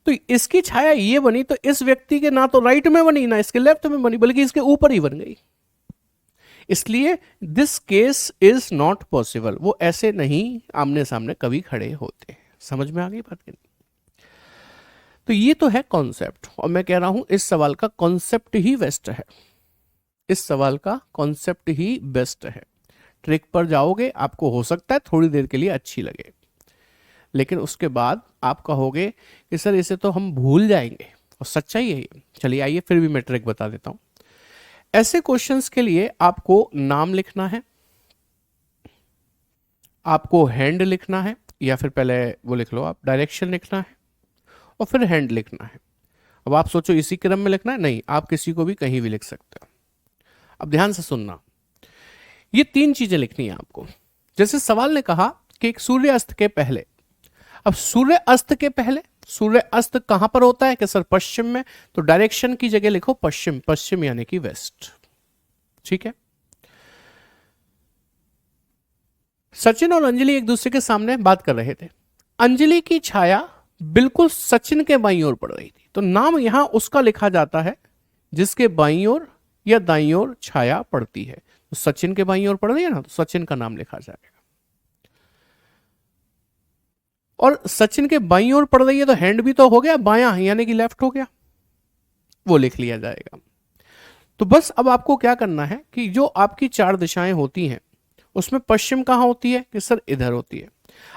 तो इसकी छाया ये बनी तो इस व्यक्ति के ना तो राइट में बनी ना इसके लेफ्ट में बनी, बल्कि इसके ऊपर ही बन गई। इसलिए this case is not possible, वो ऐसे नहीं आमने सामने कभी खड़े होते। समझ में आ गई बात की नहीं? तो ये तो है कॉन्सेप्ट, और मैं कह रहा हूं इस सवाल का कॉन्सेप्ट ही बेस्ट है, इस सवाल का कॉन्सेप्ट ही बेस्ट है। ट्रिक पर जाओगे, आपको हो सकता है थोड़ी देर के लिए अच्छी लगे, लेकिन उसके बाद आप कहोगे कि सर इसे तो हम भूल जाएंगे, और सच्चाई है ये। चलिए आइए फिर भी मैं ट्रिक बता देता हूं। ऐसे क्वेश्चंस के लिए आपको नाम लिखना है, आपको हैंड लिखना है, या फिर पहले वो लिख लो आप, डायरेक्शन लिखना है और फिर हैंड लिखना है। अब आप सोचो इसी क्रम में लिखना है, नहीं, आप किसी को भी कहीं भी लिख सकते हो। अब ध्यान से सुनना, ये तीन चीजें लिखनी है आपको। जैसे सवाल ने कहा कि एक सूर्य अस्त के पहले, अब सूर्य अस्त के पहले, सूर्य अस्त कहां पर होता है कि सर पश्चिम में, तो डायरेक्शन की जगह लिखो पश्चिम, पश्चिम यानी कि वेस्ट। ठीक है। सचिन और अंजलि एक दूसरे के सामने बात कर रहे थे, अंजलि की छाया बिल्कुल सचिन के बाईं ओर पड़ रही थी, तो नाम यहां उसका लिखा जाता है जिसके बाईं ओर या दाईं ओर छाया पड़ती है। तो सचिन के बाईं ओर पड़ रही है ना, तो सचिन का नाम लिखा जाएगा। और सचिन के बाईं ओर पड़ रही है तो हैंड भी तो हो गया बायां, यानी कि लेफ्ट हो गया, वो लिख लिया जाएगा। तो बस अब आपको क्या करना है कि जो आपकी चार दिशाएं होती हैं उसमें पश्चिम कहां होती है कि सर इधर होती है,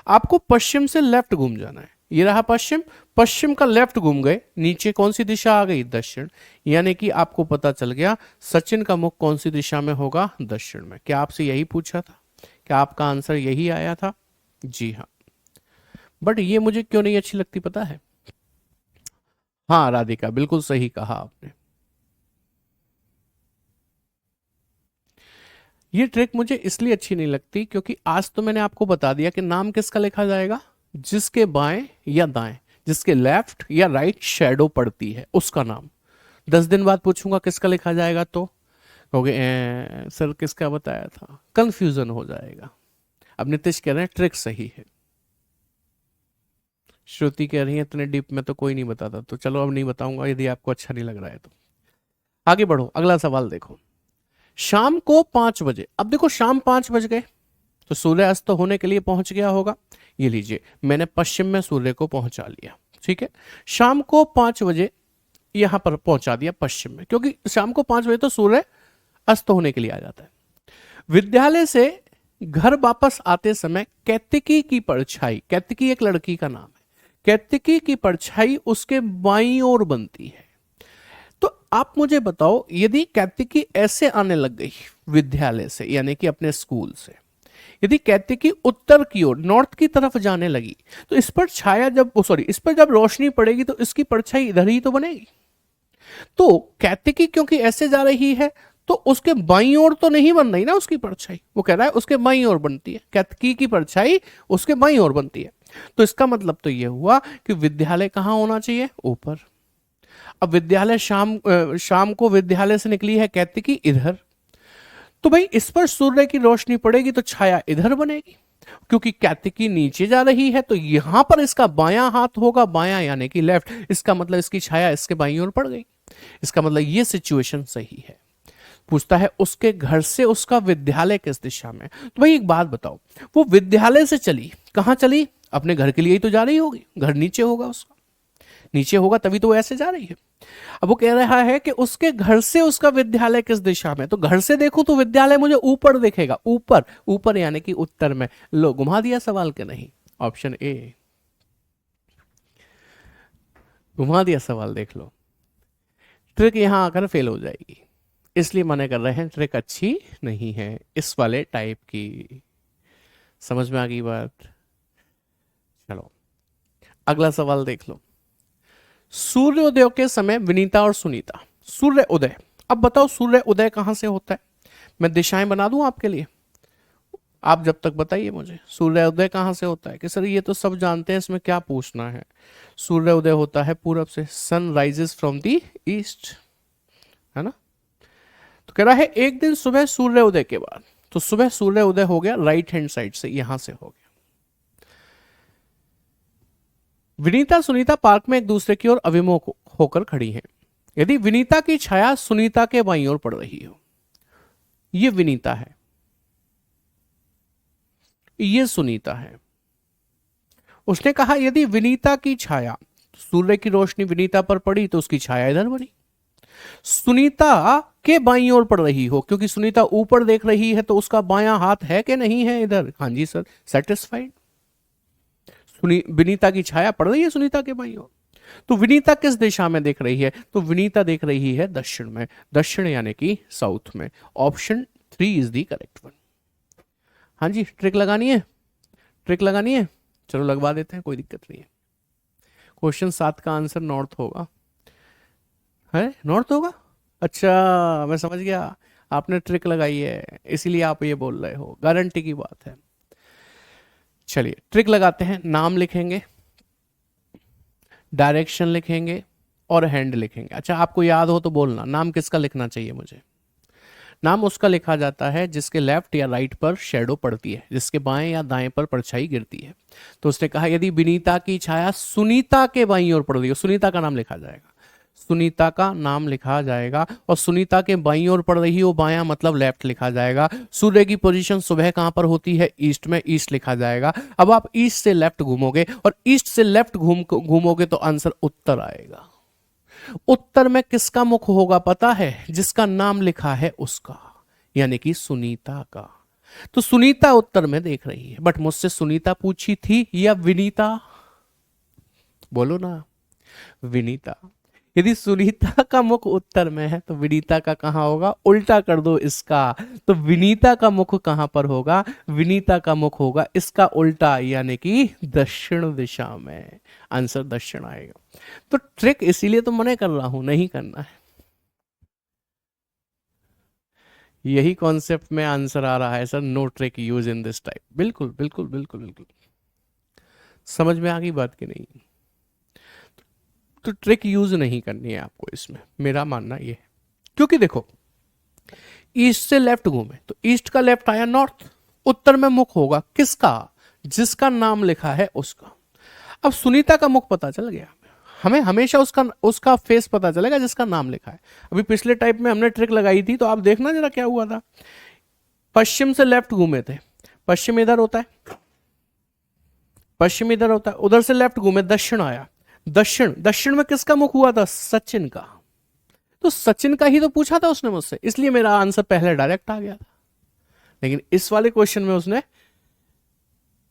आपको पश्चिम से लेफ्ट घूम जाना है। ये रहा पश्चिम, पश्चिम का लेफ्ट घूम गए, नीचे कौन सी दिशा आ गई? दक्षिण। यानी कि आपको पता चल गया सचिन का मुख कौन सी दिशा में होगा? दक्षिण में। क्या आपसे यही पूछा था? क्या आपका आंसर यही आया था? जी हाँ। बट ये मुझे क्यों नहीं अच्छी लगती पता है? हाँ राधिका, बिल्कुल सही कहा आपने। ये ट्रिक मुझे इसलिए अच्छी नहीं लगती क्योंकि आज तो मैंने आपको बता दिया कि नाम किसका लिखा जाएगा, जिसके बाएं या दाएं, जिसके लेफ्ट या राइट शैडो पड़ती है उसका नाम। 10 दिन बाद पूछूंगा किसका लिखा जाएगा तो कहोगे सर किसका बताया था, कंफ्यूजन हो जाएगा। अब नीतीश कह रहे हैं ट्रिक सही है, श्रुति कह रही है इतने डीप में तो कोई नहीं बताता, तो चलो अब नहीं बताऊंगा यदि आपको अच्छा नहीं लग रहा है तो। आगे बढ़ो, अगला सवाल देखो। शाम को 5 बजे, अब देखो शाम 5 बज गए तो सूर्य अस्त होने के लिए पहुंच गया होगा। ये लीजिए मैंने पश्चिम में सूर्य को पहुंचा लिया, ठीक है। शाम को 5 बजे यहां पर पहुंचा दिया पश्चिम में, क्योंकि शाम को 5 बजे तो सूर्य अस्त होने के लिए आ जाता है। विद्यालय से घर वापस आते समय कैतिकी की परछाई, कैतिकी एक लड़की का नाम है, कैतिकी की परछाई उसके बाईं ओर बनती है। तो आप मुझे बताओ यदि कैतिकी ऐसे आने लग गई विद्यालय से यानी कि अपने स्कूल से, यदि कैतिकी उत्तर की ओर नॉर्थ की तरफ जाने लगी, तो इस पर छाया जब इस पर जब रोशनी पड़ेगी तो इसकी परछाई इधर ही तो बनेगी। तो कैतिकी क्योंकि ऐसे जा रही है तो उसके बाईं ओर तो नहीं बन रही ना उसकी परछाई, वो कह रहा है उसके बाईं ओर बनती है, कैतकी की परछाई उसके बाईं ओर बनती है। तो इसका मतलब तो ये हुआ कि विद्यालय कहाँ होना चाहिए, ऊपर। अब विद्यालय शाम को विद्यालय से निकली है कैतकी इधर, तो भाई इस पर सूर्य की रोशनी पड़ेगी तो छाया इधर बनेगी, क्योंकि कैतकी नीचे जा रही है तो यहां पर इसका बायां हाथ होगा, बायां यानी कि लेफ्ट, इसका मतलब इसकी छाया इसके बाईं ओर पड़ गई। इसका मतलब ये सिचुएशन सही है। पूछता है उसके घर से उसका विद्यालय किस दिशा में। तो भाई एक बात बताओ, वो विद्यालय से चली, कहां चली, अपने घर के लिए ही तो जा रही होगी, घर नीचे होगा उसका, नीचे होगा तभी तो वो ऐसे जा रही है। अब वो कह रहा है कि उसके घर से उसका विद्यालय किस दिशा में, तो घर से देखूं तो विद्यालय मुझे ऊपर दिखेगा, ऊपर, ऊपर यानी कि उत्तर में। लो घुमा दिया सवाल के नहीं, ऑप्शन ए घुमा दिया सवाल, देख लो ट्रिक यहां आकर फेल हो जाएगी, इसलिए मना कर रहे हैं, ट्रिक अच्छी नहीं है इस वाले टाइप की। समझ में आ गई बात। चलो अगला सवाल देख लो। सूर्योदय के समय विनीता और सुनीता, सूर्य उदय, अब बताओ सूर्य उदय कहां से होता है, मैं दिशाएं बना दूं आपके लिए, आप जब तक बताइए मुझे सूर्य उदय कहां से होता है। कि सर ये तो सब जानते हैं, इसमें क्या पूछना है। सूर्य उदय होता है पूरब से, sun rises from the east, है ना। तो कह रहा है एक दिन सुबह सूर्य उदय के बाद, तो सुबह सूर्य उदय हो गया राइट हैंड साइड से, यहां से हो गया। विनीता सुनीता पार्क में एक दूसरे की ओर अभिमुख होकर खड़ी हैं। यदि विनीता की छाया सुनीता के बाईं ओर पड़ रही हो, ये विनीता है, ये सुनीता है। उसने कहा यदि विनीता की छाया, सूर्य की रोशनी विनीता पर पड़ी तो उसकी छाया इधर बनी, सुनीता के बाईं ओर पड़ रही हो, क्योंकि सुनीता ऊपर देख रही है तो उसका बायां हाथ है कि नहीं है इधर, हाँ जी सर, सेटिस्फाइड। विनीता की छाया पड़ रही है सुनीता के बाईं ओर, तो विनीता किस दिशा में देख रही है, तो विनीता देख रही है दक्षिण में, दक्षिण यानी कि साउथ में। Option 3 is the correct one. हाँ जी ट्रिक लगानी है, ट्रिक लगानी है, चलो लगवा देते हैं, कोई दिक्कत नहीं है। क्वेश्चन 7 का आंसर नॉर्थ होगा, है नॉर्थ होगा। अच्छा मैं समझ गया, आपने ट्रिक लगाई है इसीलिए आप ये बोल रहे हो, गारंटी की बात है। चलिए ट्रिक लगाते हैं, नाम लिखेंगे, डायरेक्शन लिखेंगे और हैंड लिखेंगे। अच्छा आपको याद हो तो बोलना, नाम किसका लिखना चाहिए मुझे। नाम उसका लिखा जाता है जिसके लेफ्ट या राइट पर शेडो पड़ती है, जिसके बाएं या दाएं पर परछाई गिरती है। तो उसने कहा यदि विनीता की छाया सुनीता के बाईं ओर पड़ रही हो, सुनीता का नाम लिखा जाएगा, सुनीता का नाम लिखा जाएगा, और सुनीता के बाईं ओर पड़ रही हो, बायां मतलब लेफ्ट लिखा जाएगा। सूर्य की पोजीशन सुबह कहां पर होती है, ईस्ट में, ईस्ट लिखा जाएगा। अब आप ईस्ट से लेफ्ट घूमोगे और ईस्ट से लेफ्ट घूमोगे तो आंसर उत्तर आएगा। उत्तर में किसका मुख होगा पता है, जिसका नाम लिखा है उसका, यानी कि सुनीता का। तो सुनीता उत्तर में देख रही है, बट मुझसे सुनीता पूछी थी या विनीता, बोलो ना, विनीता। यदि सुनीता का मुख उत्तर में है तो विनीता का कहां होगा, उल्टा कर दो इसका, तो विनीता का मुख कहां पर होगा, विनीता का मुख होगा इसका उल्टा, यानी कि दक्षिण दिशा में। आंसर दक्षिण आएगा। तो ट्रिक इसीलिए तो मना कर रहा हूं, नहीं करना है। यही कॉन्सेप्ट में आंसर आ रहा है sir, no trick use in this type. बिल्कुल बिल्कुल बिल्कुल बिल्कुल, समझ में आ गई बात की नहीं। तो ट्रिक यूज नहीं करनी है आपको इसमें, मेरा मानना ये है। क्योंकि देखो ईस्ट से लेफ्ट घूमे तो ईस्ट का लेफ्ट आया नॉर्थ, उत्तर में मुख होगा किसका, जिसका नाम लिखा है उसका। अब सुनीता का मुख पता चल गया, हमें हमेशा उसका उसका फेस पता चलेगा जिसका नाम लिखा है। अभी पिछले टाइप में हमने ट्रिक लगाई थी तो आप देखना जरा क्या हुआ था। पश्चिम से लेफ्ट घूमे थे, पश्चिम इधर होता है, पश्चिम इधर होता है, उधर से लेफ्ट घूमे दक्षिण आया, दक्षिण, दक्षिण में किसका मुख हुआ था, सचिन का। तो सचिन का ही तो पूछा था उसने मुझसे, इसलिए मेरा आंसर पहले डायरेक्ट आ गया था। लेकिन इस वाले क्वेश्चन में उसने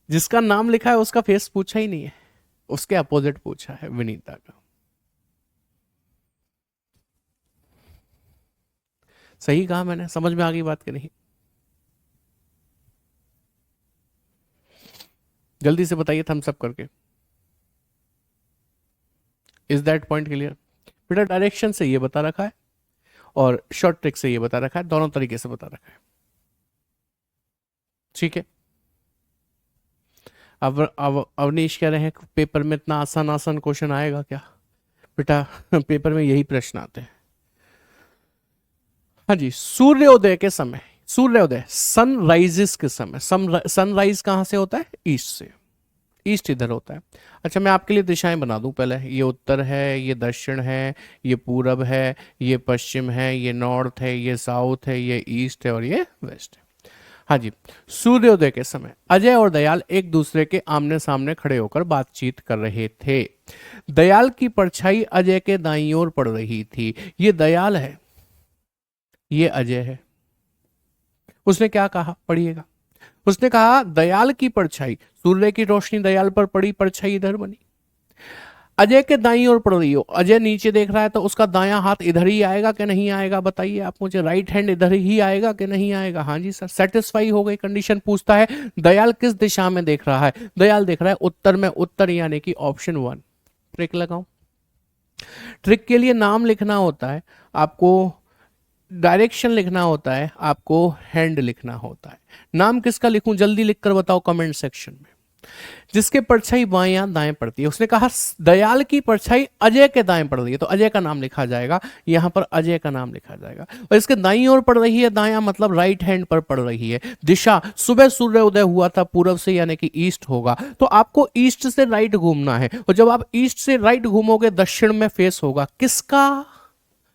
जिसका नाम लिखा है उसका फेस पूछा ही नहीं है, उसके अपोजिट पूछा है, विनीता का। सही कहा मैंने, समझ में आ गई बात कि नहीं। जल्दी से बताइए थम्स अप करके। Is that point clear. बेटा डायरेक्शन से ये बता रखा है, और शॉर्ट ट्रिक से ये बता रखा है, दोनों तरीके से बता रखा है। ठीक है। अब अवनीश कह रहे हैं पेपर में इतना आसान आसान क्वेश्चन आएगा क्या? बेटा पेपर में यही प्रश्न आते हैं। हाँ जी, सूर्योदय के समय, सूर्योदय सनराइजेस के समय, सनराइज कहां से होता है? ईस्ट से। ईस्ट इधर होता है। अच्छा, मैं आपके लिए दिशाएं बना दूं पहले। ये उत्तर है, ये दक्षिण है, ये पूरब है, ये पश्चिम है, ये नॉर्थ है, ये साउथ है, ये ईस्ट है और ये वेस्ट है। हाँ जी, सूर्योदय के समय अजय और दयाल एक दूसरे के आमने सामने खड़े होकर बातचीत कर रहे थे। दयाल की परछाई अजय के दाईं ओर पड़ रही थी। ये दयाल है, ये अजय है। उसने क्या कहा, पढ़िएगा। उसने कहा दयाल की परछाई, सूर्य की रोशनी दयाल पर पड़ी, परछाई इधर बनी। अजय के दाईं ओर पड़ रही हो, अजय नीचे देख रहा है तो उसका दायां हाथ इधर ही आएगा कि नहीं आएगा? बताइए आप मुझे, राइट हैंड इधर ही आएगा कि नहीं आएगा? हाँ जी सर, सेटिस्फाई हो गई कंडीशन। पूछता है दयाल किस दिशा में देख रहा है? दयाल देख रहा है उत्तर में, उत्तर यानी कि ऑप्शन 1। ट्रिक लगाओ। ट्रिक के लिए नाम लिखना होता है आपको, डायरेक्शन लिखना होता है आपको, हैंड लिखना होता है। नाम किसका लिखूं, जल्दी लिखकर बताओ कमेंट सेक्शन में। जिसके परछाई बाएं दाएं पड़ती है। उसने कहा दयाल की परछाई अजय के दाएं पड़ रही है, तो अजय का नाम लिखा जाएगा, यहां पर अजय का नाम लिखा जाएगा। और इसके दाईं ओर पड़ रही है, दायां मतलब राइट हैंड पर पड़ रही है। दिशा, सुबह सूर्य उदय हुआ था पूरब से यानी कि ईस्ट होगा, तो आपको ईस्ट से राइट घूमना है। और जब आप ईस्ट से राइट घूमोगे दक्षिण में फेस होगा किसका?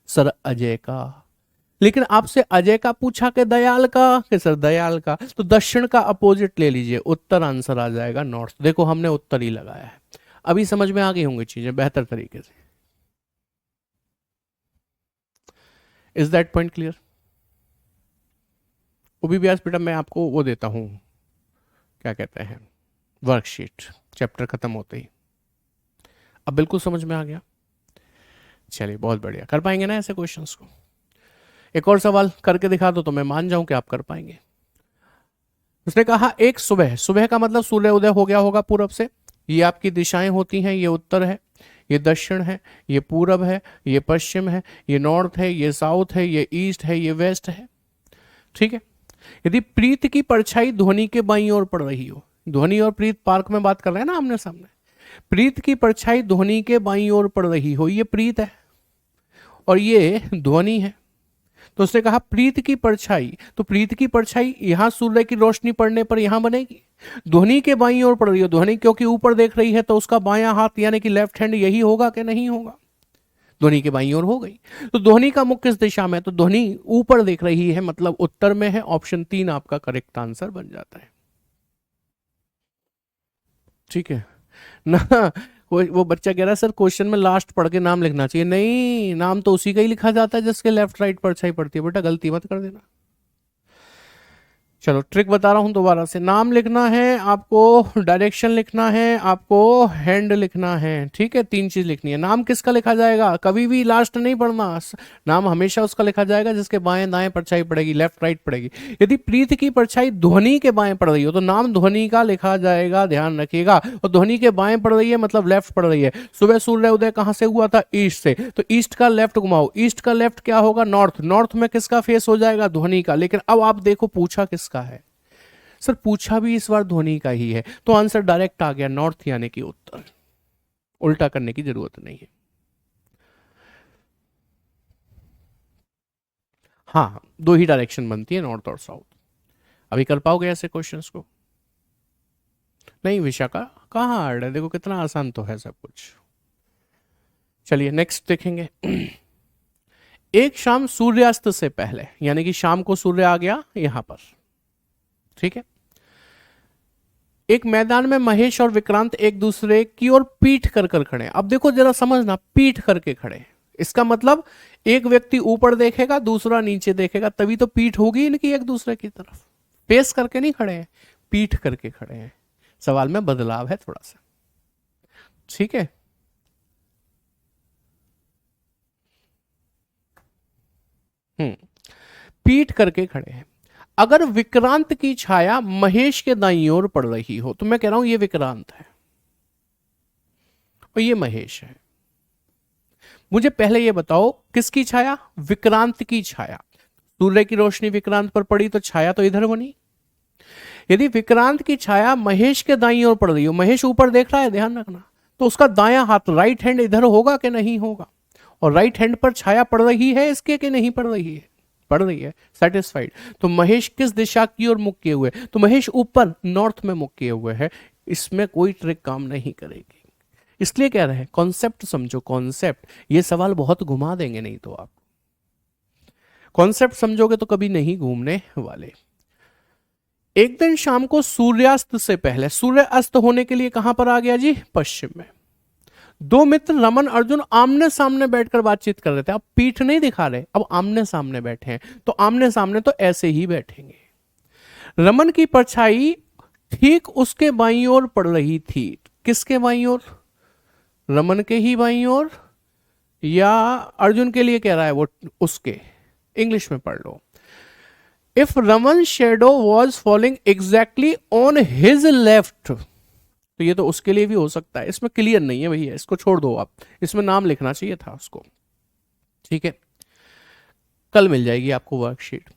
सर अजय का। लेकिन आपसे अजय का पूछा कि दयाल का, कि सर दयाल का, तो दक्षिण का अपोजिट ले लीजिए, उत्तर आंसर आ जाएगा नॉर्थ। देखो हमने उत्तर ही लगाया है। अभी समझ में आ गई होंगी चीजें बेहतर तरीके से। Is that point clear? वो भी व्यास बेटा मैं आपको वो देता हूं, क्या कहते हैं, वर्कशीट, चैप्टर खत्म होते ही। अब बिल्कुल समझ में आ गया? चलिए बहुत बढ़िया। कर पाएंगे ना ऐसे क्वेश्चंस को? एक और सवाल करके दिखा दो तो मैं मान जाऊं कि आप कर पाएंगे। उसने कहा एक सुबह, सुबह का मतलब सूर्य उदय हो गया होगा पूरब से। ये आपकी दिशाएं होती हैं, ये उत्तर है, ये दक्षिण है, ये पूरब है, ये पश्चिम है, ये नॉर्थ है, ये साउथ है, ये ईस्ट है, ये वेस्ट है। ठीक है। यदि प्रीत की परछाई ध्वनि के बाईं ओर पड़ रही हो, ध्वनि और प्रीत पार्क में बात कर रहे हैं ना आमने सामने, प्रीत की परछाई ध्वनि के बाईं ओर पड़ रही हो, ये प्रीत है और ये ध्वनि है। तो उसने कहा प्रीत की परछाई, तो प्रीत की परछाई यहां सूर्य की रोशनी पड़ने पर यहां बनेगी। ध्वनि के बाईं ओर पड़ रही है, ध्वनि क्योंकि ऊपर देख रही है तो उसका बायां हाथ यानी कि लेफ्ट हैंड यही होगा कि नहीं होगा? ध्वनि के बाईं ओर हो गई। तो ध्वनि का मुख किस दिशा में? तो ध्वनि ऊपर देख रही है, मतलब उत्तर में है। ऑप्शन 3 आपका करेक्ट आंसर बन जाता है। ठीक है ना? वो बच्चा कह रहा है सर क्वेश्चन में लास्ट पढ़ के नाम लिखना चाहिए। नहीं, नाम तो उसी का ही लिखा जाता है जिसके लेफ्ट राइट परछाई पड़ती है। बेटा गलती मत कर देना। चलो ट्रिक बता रहा हूं दोबारा से। नाम लिखना है आपको, डायरेक्शन लिखना है आपको, हैंड लिखना है। ठीक है, 3 चीज लिखनी है। नाम किसका लिखा जाएगा? कभी भी लास्ट नहीं पढ़ना। नाम हमेशा उसका लिखा जाएगा जिसके बाएं दाएं परछाई पड़ेगी, लेफ्ट राइट पड़ेगी। यदि प्रीत की परछाई ध्वनि के बाएं पड़ रही हो तो नाम ध्वनि का लिखा जाएगा, ध्यान रखिएगा। और ध्वनि के बाएं पड़ रही है मतलब लेफ्ट पड़ रही है। सुबह सूर्य उदय कहां से हुआ था? ईस्ट से, तो ईस्ट का लेफ्ट घुमाओ। ईस्ट का लेफ्ट क्या होगा? नॉर्थ। नॉर्थ में किसका फेस हो जाएगा? ध्वनि का। लेकिन अब आप देखो पूछा किसका है? सर पूछा भी इस बार ध्वनि का ही है, तो आंसर डायरेक्ट आ गया नॉर्थ यानी कि उत्तर। उल्टा करने की जरूरत नहीं है। हाँ, 2 ही डायरेक्शन बनती है, नॉर्थ और साउथ। अभी कर पाओगे ऐसे क्वेश्चंस को? नहीं विशाखा, कहाँ हार्ड है? देखो कितना आसान तो है सब कुछ। चलिए नेक्स्ट देखेंगे। एक शाम सूर्यास्त से पहले, यानी कि शाम को सूर्य आ गया यहां पर। ठीक है। एक मैदान में महेश और विक्रांत एक दूसरे की ओर पीठ कर कर खड़े। अब देखो जरा समझना, पीठ करके खड़े, इसका मतलब एक व्यक्ति ऊपर देखेगा, दूसरा नीचे देखेगा, तभी तो पीठ होगी इनकी एक दूसरे की तरफ। पेश करके नहीं खड़े हैं, पीठ करके खड़े हैं। सवाल में बदलाव है थोड़ा सा। ठीक है। हम्म, पीठ करके खड़े हैं। अगर विक्रांत की छाया महेश के दाईं ओर पड़ रही हो, तो मैं कह रहा हूं ये विक्रांत है और ये महेश है। मुझे पहले ये बताओ किसकी छाया? विक्रांत की छाया। सूर्य की रोशनी विक्रांत पर पड़ी तो छाया तो इधर बनी। यदि विक्रांत की छाया महेश के दाईं ओर पड़ रही हो, महेश ऊपर देख रहा है, ध्यान रखना, तो उसका दायां हाथ राइट हैंड इधर होगा कि नहीं होगा? और राइट हैंड पर छाया पड़ रही है इसके कि नहीं पड़ रही है? पड़ रही है। सेटिस्फाइड। तो महेश किस दिशा की ओर मुख किए हुए? तो महेश ऊपर नॉर्थ में मुख किए हुए है। इसमें कोई ट्रिक काम नहीं करेगी। इसलिए कह रहे हैं कॉन्सेप्ट समझो, कॉन्सेप्ट। ये सवाल बहुत घुमा देंगे, नहीं तो आप कॉन्सेप्ट समझोगे तो कभी नहीं घूमने वाले। एक दिन शाम को सूर्यास्त से पहले, सूर्य अस्त होने के लिए कहां पर आ गया जी? पश्चिम में। दो मित्र रमन अर्जुन आमने सामने बैठकर बातचीत कर रहे थे। अब पीठ नहीं दिखा रहे, अब आमने सामने बैठे हैं। तो आमने सामने तो ऐसे ही बैठेंगे। रमन की परछाई ठीक उसके बाईं ओर पड़ रही थी। किसके बाईं ओर? रमन के ही बाईं ओर, या अर्जुन के लिए कह रहा है वो? उसके। इंग्लिश में पढ़ लो। If Raman shadow was following exactly on his left, तो ये तो उसके लिए भी हो सकता है। इसमें क्लियर नहीं है भैया, इसको छोड़ दो आप। इसमें नाम लिखना चाहिए था उसको। ठीक है, कल मिल जाएगी आपको वर्कशीट।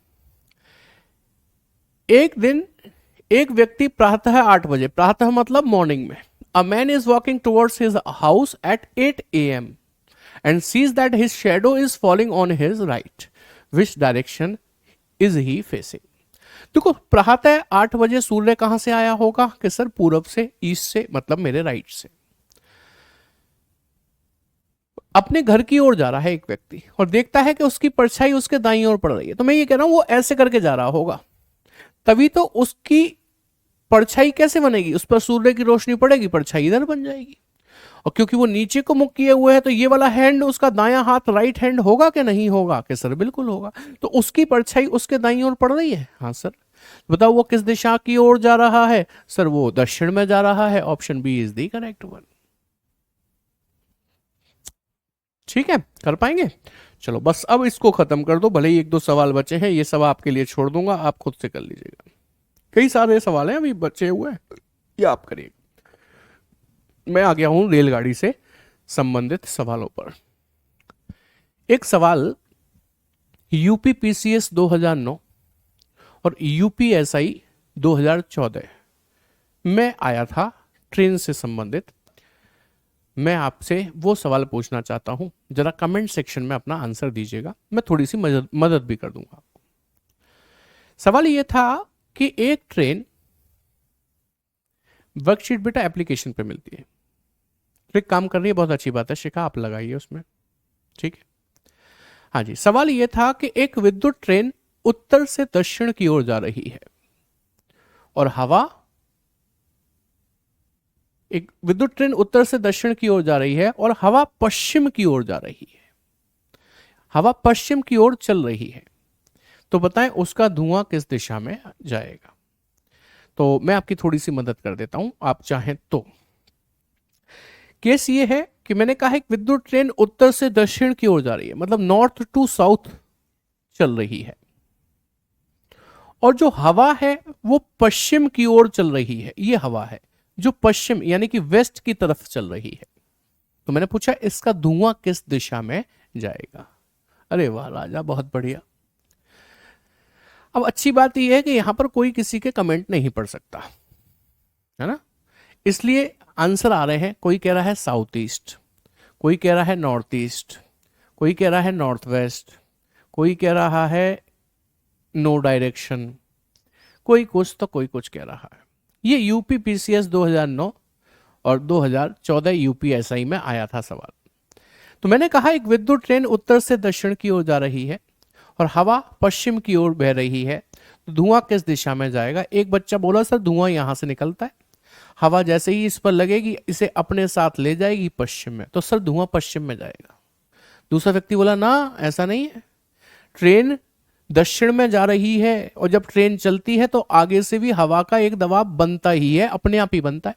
एक दिन एक व्यक्ति प्रातः 8 बजे, प्रातः मतलब मॉर्निंग में, a man is walking towards his house at 8 AM and sees that his shadow is falling on his right. Which direction is he facing? देखो, प्रातः 8 बजे सूर्य कहां से आया होगा? कि सर पूरब से, ईस्ट से, मतलब मेरे राइट से। अपने घर की ओर जा रहा है एक व्यक्ति और देखता है कि उसकी परछाई उसके दाईं ओर पड़ रही है। तो मैं ये कह रहा हूं वो ऐसे करके जा रहा होगा, तभी तो उसकी परछाई कैसे बनेगी? उस पर सूर्य की रोशनी पड़ेगी, परछाई इधर बन जाएगी। और क्योंकि वो नीचे को मुख किए हुए है, तो ये वाला हैंड उसका दायां हाथ राइट हैंड होगा कि नहीं होगा? कि सर बिल्कुल होगा। तो उसकी परछाई उसके दाईं ओर पड़ रही है। हाँ सर। बताओ वो किस दिशा की ओर जा रहा है? सर वो दक्षिण में जा रहा है। Option B is the correct one. ठीक है, कर पाएंगे? चलो बस अब इसको खत्म कर दो, भले ही 1-2 सवाल बचे हैं, ये सब आपके लिए छोड़ दूंगा, आप खुद से कर लीजिएगा। कई सारे सवाल हैं अभी बचे हुए, ये आप करिए। मैं आ गया हूं रेलगाड़ी से संबंधित सवालों पर। एक सवाल यूपीपीसीएस 2009 और यूपीएसआई 2014 में आया था, ट्रेन से संबंधित। मैं आपसे वो सवाल पूछना चाहता हूं, जरा कमेंट सेक्शन में अपना आंसर दीजिएगा, मैं थोड़ी सी मदद भी कर दूंगा आपको। सवाल ये था कि एक ट्रेन, वर्कशीट बेटा एप्लीकेशन पे मिलती है, ट्रिक काम कर रही है, बहुत अच्छी बात है, शिखा आप लगाइए उसमें। ठीक है, हाँ जी। सवाल यह था कि एक विद्युत ट्रेन उत्तर से दक्षिण की ओर जा रही है और हवा, एक विद्युत ट्रेन उत्तर से दक्षिण की ओर जा रही है और हवा पश्चिम की ओर जा रही है, हवा पश्चिम की ओर चल रही है। तो बताएं उसका धुआं किस दिशा में जाएगा? तो मैं आपकी थोड़ी सी मदद कर देता हूं, आप चाहें तो। केस ये है कि मैंने कहा एक विद्युत ट्रेन उत्तर से दक्षिण की ओर जा रही है, मतलब नॉर्थ टू साउथ चल रही है, और जो हवा है वो पश्चिम की ओर चल रही है। ये हवा है जो पश्चिम यानी कि वेस्ट की तरफ चल रही है। तो मैंने पूछा इसका धुआं किस दिशा में जाएगा? अरे वाह राजा, बहुत बढ़िया। अब अच्छी बात यह है कि यहां पर कोई किसी के कमेंट नहीं पढ़ सकता है ना, इसलिए आंसर आ रहे हैं। कोई कह रहा है साउथ ईस्ट, कोई कह रहा है नॉर्थ ईस्ट, कोई कह रहा है नॉर्थ वेस्ट, कोई कह रहा है नो डायरेक्शन, कोई कुछ तो कोई कुछ कह रहा है। ये यूपीपीसीएस 2009 और 2014 यूपीएसआई में आया था सवाल। तो मैंने कहा एक विद्युत ट्रेन उत्तर से दक्षिण की ओर जा रही है और हवा पश्चिम की ओर बह रही है, तो धुआं किस दिशा में जाएगा? एक बच्चा बोला सर धुआं यहां से निकलता है, हवा जैसे ही इस पर लगेगी इसे अपने साथ ले जाएगी पश्चिम में, तो सर धुआं पश्चिम में जाएगा। दूसरा व्यक्ति बोला ना ऐसा नहीं है, ट्रेन दक्षिण में जा रही है और जब ट्रेन चलती है तो आगे से भी हवा का एक दबाव बनता ही है, अपने आप ही बनता है,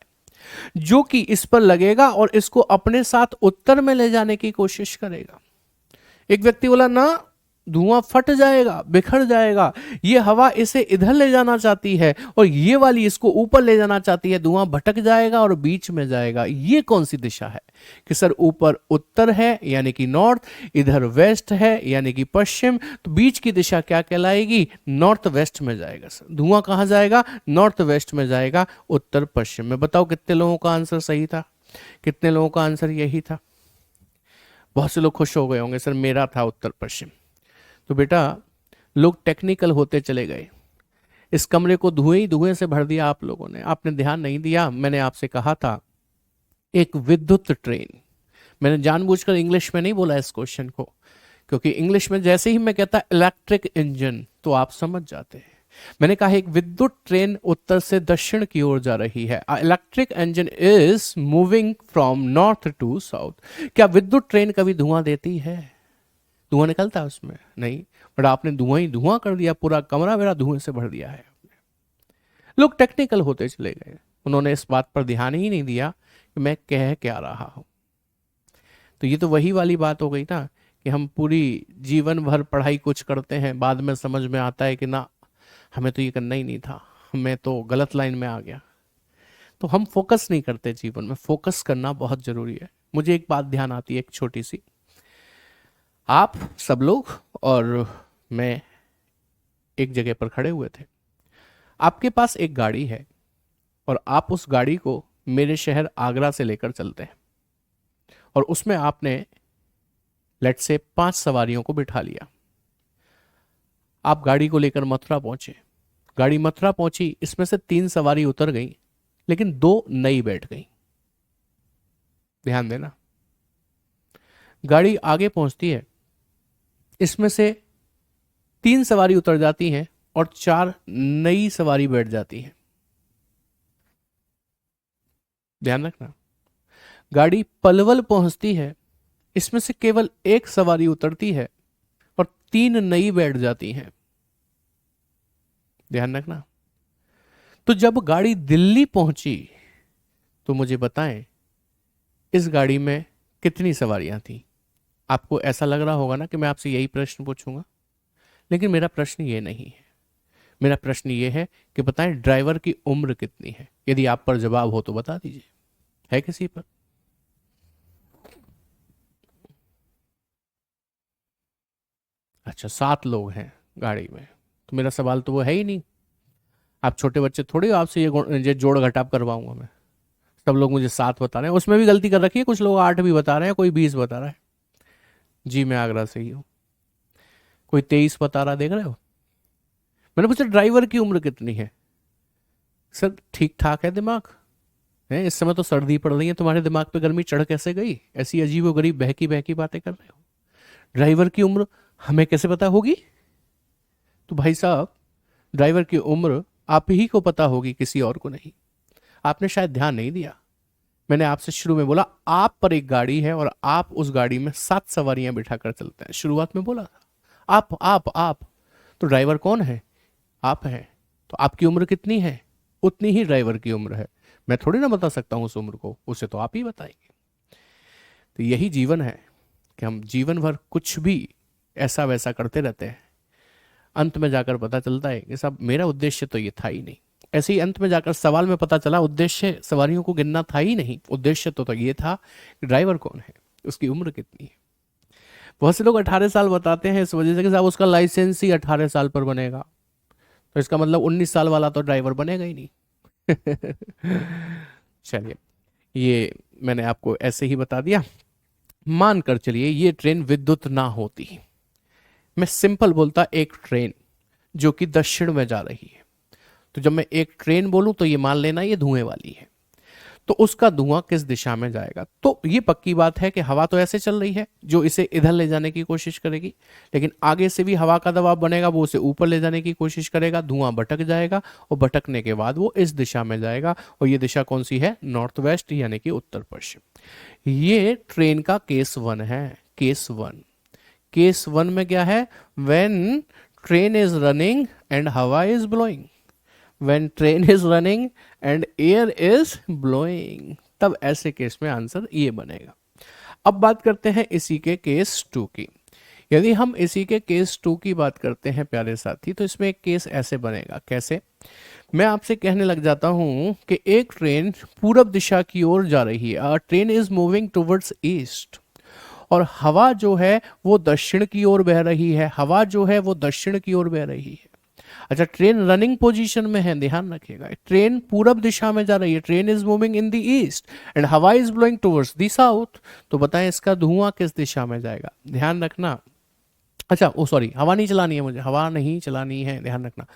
जो कि इस पर लगेगा और इसको अपने साथ उत्तर में ले जाने की कोशिश करेगा। एक व्यक्ति बोला ना धुआं फट जाएगा, बिखर जाएगा। ये हवा इसे इधर ले जाना चाहती है और ये वाली इसको ऊपर ले जाना चाहती है, धुआं भटक जाएगा और बीच में जाएगा। ये कौन सी दिशा है कि सर ऊपर उत्तर है यानी कि नॉर्थ, इधर वेस्ट है यानी कि पश्चिम, तो बीच की दिशा क्या कहलाएगी? नॉर्थ वेस्ट में जाएगा। सर धुआं कहां जाएगा? नॉर्थ वेस्ट में जाएगा, उत्तर पश्चिम में। बताओ कितने लोगों का आंसर सही था? कितने लोगों का आंसर यही था? बहुत से लोग खुश हो गए होंगे, सर मेरा था उत्तर पश्चिम। तो बेटा लोग टेक्निकल होते चले गए, इस कमरे को धुएं ही धुएं से भर दिया आप लोगों ने। आपने ध्यान नहीं दिया, मैंने आपसे कहा था एक विद्युत ट्रेन। मैंने जानबूझकर इंग्लिश में नहीं बोला इस क्वेश्चन को, क्योंकि इंग्लिश में जैसे ही मैं कहता इलेक्ट्रिक इंजन तो आप समझ जाते हैं। मैंने कहा एक विद्युत ट्रेन उत्तर से दक्षिण की ओर जा रही है। Electric engine is moving from north to south. क्या विद्युत ट्रेन कभी धुआं देती है? धुआं निकलता है उसमें? नहीं। बट आपने धुआं ही धुआं कर दिया, पूरा कमरा मेरा धुएं से भर दिया है। लोग टेक्निकल होते चले गए, उन्होंने इस बात पर ध्यान ही नहीं दिया कि मैं कह क्या रहा हूं। तो ये तो वही वाली बात हो गई ना कि हम पूरी जीवन भर पढ़ाई कुछ करते हैं, बाद में समझ में आता है कि ना हमें तो ये करना ही नहीं था, मैं तो गलत लाइन में आ गया। तो हम फोकस नहीं करते जीवन में। फोकस करना बहुत जरूरी है। मुझे एक बात ध्यान आती है, एक छोटी सी। आप सब लोग और मैं एक जगह पर खड़े हुए थे। आपके पास एक गाड़ी है और आप उस गाड़ी को मेरे शहर आगरा से लेकर चलते हैं और उसमें आपने लेट से 5 सवारियों को बिठा लिया। आप गाड़ी को लेकर मथुरा पहुंचे। गाड़ी मथुरा पहुंची, इसमें से 3 सवारी उतर गई लेकिन 2 नई बैठ गई। ध्यान देना, गाड़ी आगे पहुंचती है, इसमें से 3 सवारी उतर जाती हैं और 4 नई सवारी बैठ जाती है। ध्यान रखना, गाड़ी पलवल पहुंचती है, इसमें से केवल 1 सवारी उतरती है और 3 नई बैठ जाती हैं। ध्यान रखना। तो जब गाड़ी दिल्ली पहुंची तो मुझे बताएं इस गाड़ी में कितनी सवारियां थी? आपको ऐसा लग रहा होगा ना कि मैं आपसे यही प्रश्न पूछूंगा, लेकिन मेरा प्रश्न ये नहीं है। मेरा प्रश्न ये है कि बताएं ड्राइवर की उम्र कितनी है? यदि आप पर जवाब हो तो बता दीजिए। है किसी पर? अच्छा, 7 लोग हैं गाड़ी में, तो मेरा सवाल तो वो है ही नहीं। आप छोटे बच्चे थोड़ी हो, आपसे ये जोड़ घटाप करवाऊंगा मैं। सब लोग मुझे 7 बता रहे हैं, उसमें भी गलती कर रखी है। कुछ लोग 8 भी बता रहे हैं, कोई 20 बता रहा है। जी मैं आगरा से ही हूँ। कोई 23 बता रहा, देख रहे हो? मैंने पूछा ड्राइवर की उम्र कितनी है? सर ठीक ठाक है दिमाग है, इस समय तो सर्दी पड़ रही है, तुम्हारे दिमाग पे गर्मी चढ़ कैसे गई? ऐसी अजीब व गरीब बहकी बहकी बातें कर रहे हो। ड्राइवर की उम्र हमें कैसे पता होगी? तो भाई साहब, ड्राइवर की उम्र आप ही को पता होगी, किसी और को नहीं। आपने शायद ध्यान नहीं दिया। मैंने आपसे शुरू में बोला आप पर एक गाड़ी है और आप उस गाड़ी में 7 सवारियां बिठा कर चलते हैं। शुरुआत में बोला था आप। तो ड्राइवर कौन है? आप हैं। तो आपकी उम्र कितनी है? उतनी ही ड्राइवर की उम्र है। मैं थोड़ी ना बता सकता हूं उस उम्र को, उसे तो आप ही बताएंगे। तो यही जीवन है कि हम जीवन भर कुछ भी ऐसा वैसा करते रहते हैं, अंत में जाकर पता चलता है कि साहब मेरा उद्देश्य तो ये था ही नहीं। ऐसे ही अंत में जाकर सवाल में पता चला उद्देश्य सवारियों को गिनना था ही नहीं, उद्देश्य तो ये था कि ड्राइवर कौन है, उसकी उम्र कितनी है। बहुत से लोग 18 साल बताते हैं इस वजह से कि साहब उसका लाइसेंस ही 18 साल पर बनेगा, तो इसका मतलब 19 साल वाला तो ड्राइवर बनेगा ही नहीं। चलिए, ये मैंने आपको ऐसे ही बता दिया। मानकर चलिए ये ट्रेन विद्युत ना होती, मैं सिंपल बोलता एक ट्रेन जो कि दक्षिण में जा रही है, तो जब मैं एक ट्रेन बोलूं तो ये मान लेना ये धुएं वाली है, तो उसका धुआं किस दिशा में जाएगा? तो ये पक्की बात है कि हवा तो ऐसे चल रही है जो इसे इधर ले जाने की कोशिश करेगी, लेकिन आगे से भी हवा का दबाव बनेगा, वो उसे ऊपर ले जाने की कोशिश करेगा, धुआं भटक जाएगा और भटकने के बाद वो इस दिशा में जाएगा। और ये दिशा कौन सी है? नॉर्थ वेस्ट यानी कि उत्तर पश्चिम। ये ट्रेन का केस 1 है। केस 1 में क्या है? When train is running and हवा is blowing, when train is running and air is blowing, तब ऐसे केस में आंसर ये बनेगा। अब बात करते हैं इसी के केस 2 की। यदि हम इसी के केस 2 की बात करते हैं प्यारे साथी, तो इसमें एक केस ऐसे बनेगा। कैसे? मैं आपसे कहने लग जाता हूं कि एक ट्रेन पूरब दिशा की ओर जा रही है, train is moving towards east, और हवा जो है वो दक्षिण की ओर बह रही है, हवा जो है वो दक्षिण की ओर बह रही है। अच्छा, ट्रेन रनिंग पोजीशन में है, ध्यान रखिएगा। ट्रेन पूरब दिशा में जा रही है, train is moving in the east and हवा is blowing towards the south. तो बताएं इसका धुआं किस दिशा में जाएगा, ध्यान रखना। अच्छा, ओ सॉरी, हवा नहीं चलानी है मुझे, हवा नहीं चलानी है, ध्यान रखना।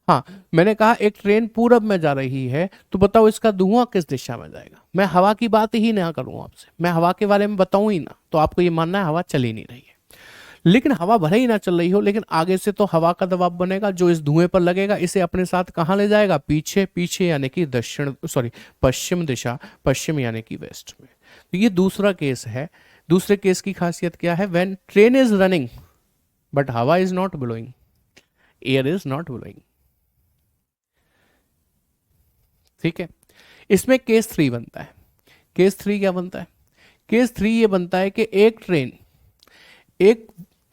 हाँ, मैंने कहा एक ट्रेन पूरब में जा रही है, तो बताओ इसका धुआं किस दिशा में जाएगा। मैं हवा की बात ही ना करूं आपसे, मैं हवा के बारे में बताऊं ही ना, तो आपको ये मानना है हवा चल ही नहीं रही है। लेकिन हवा भले ही ना चल रही हो, लेकिन आगे से तो हवा का दबाव बनेगा जो इस धुएं पर लगेगा, इसे अपने साथ कहाँ ले जाएगा? पीछे, पीछे यानी कि दक्षिण, सॉरी पश्चिम दिशा, पश्चिम यानी कि वेस्ट में। तो ये दूसरा केस है। दूसरे केस की खासियत क्या है? When train is running but हवा is not blowing, air is not blowing. ठीक है, इसमें केस 3 बनता है। केस 3 क्या बनता है? केस 3 ये बनता है कि एक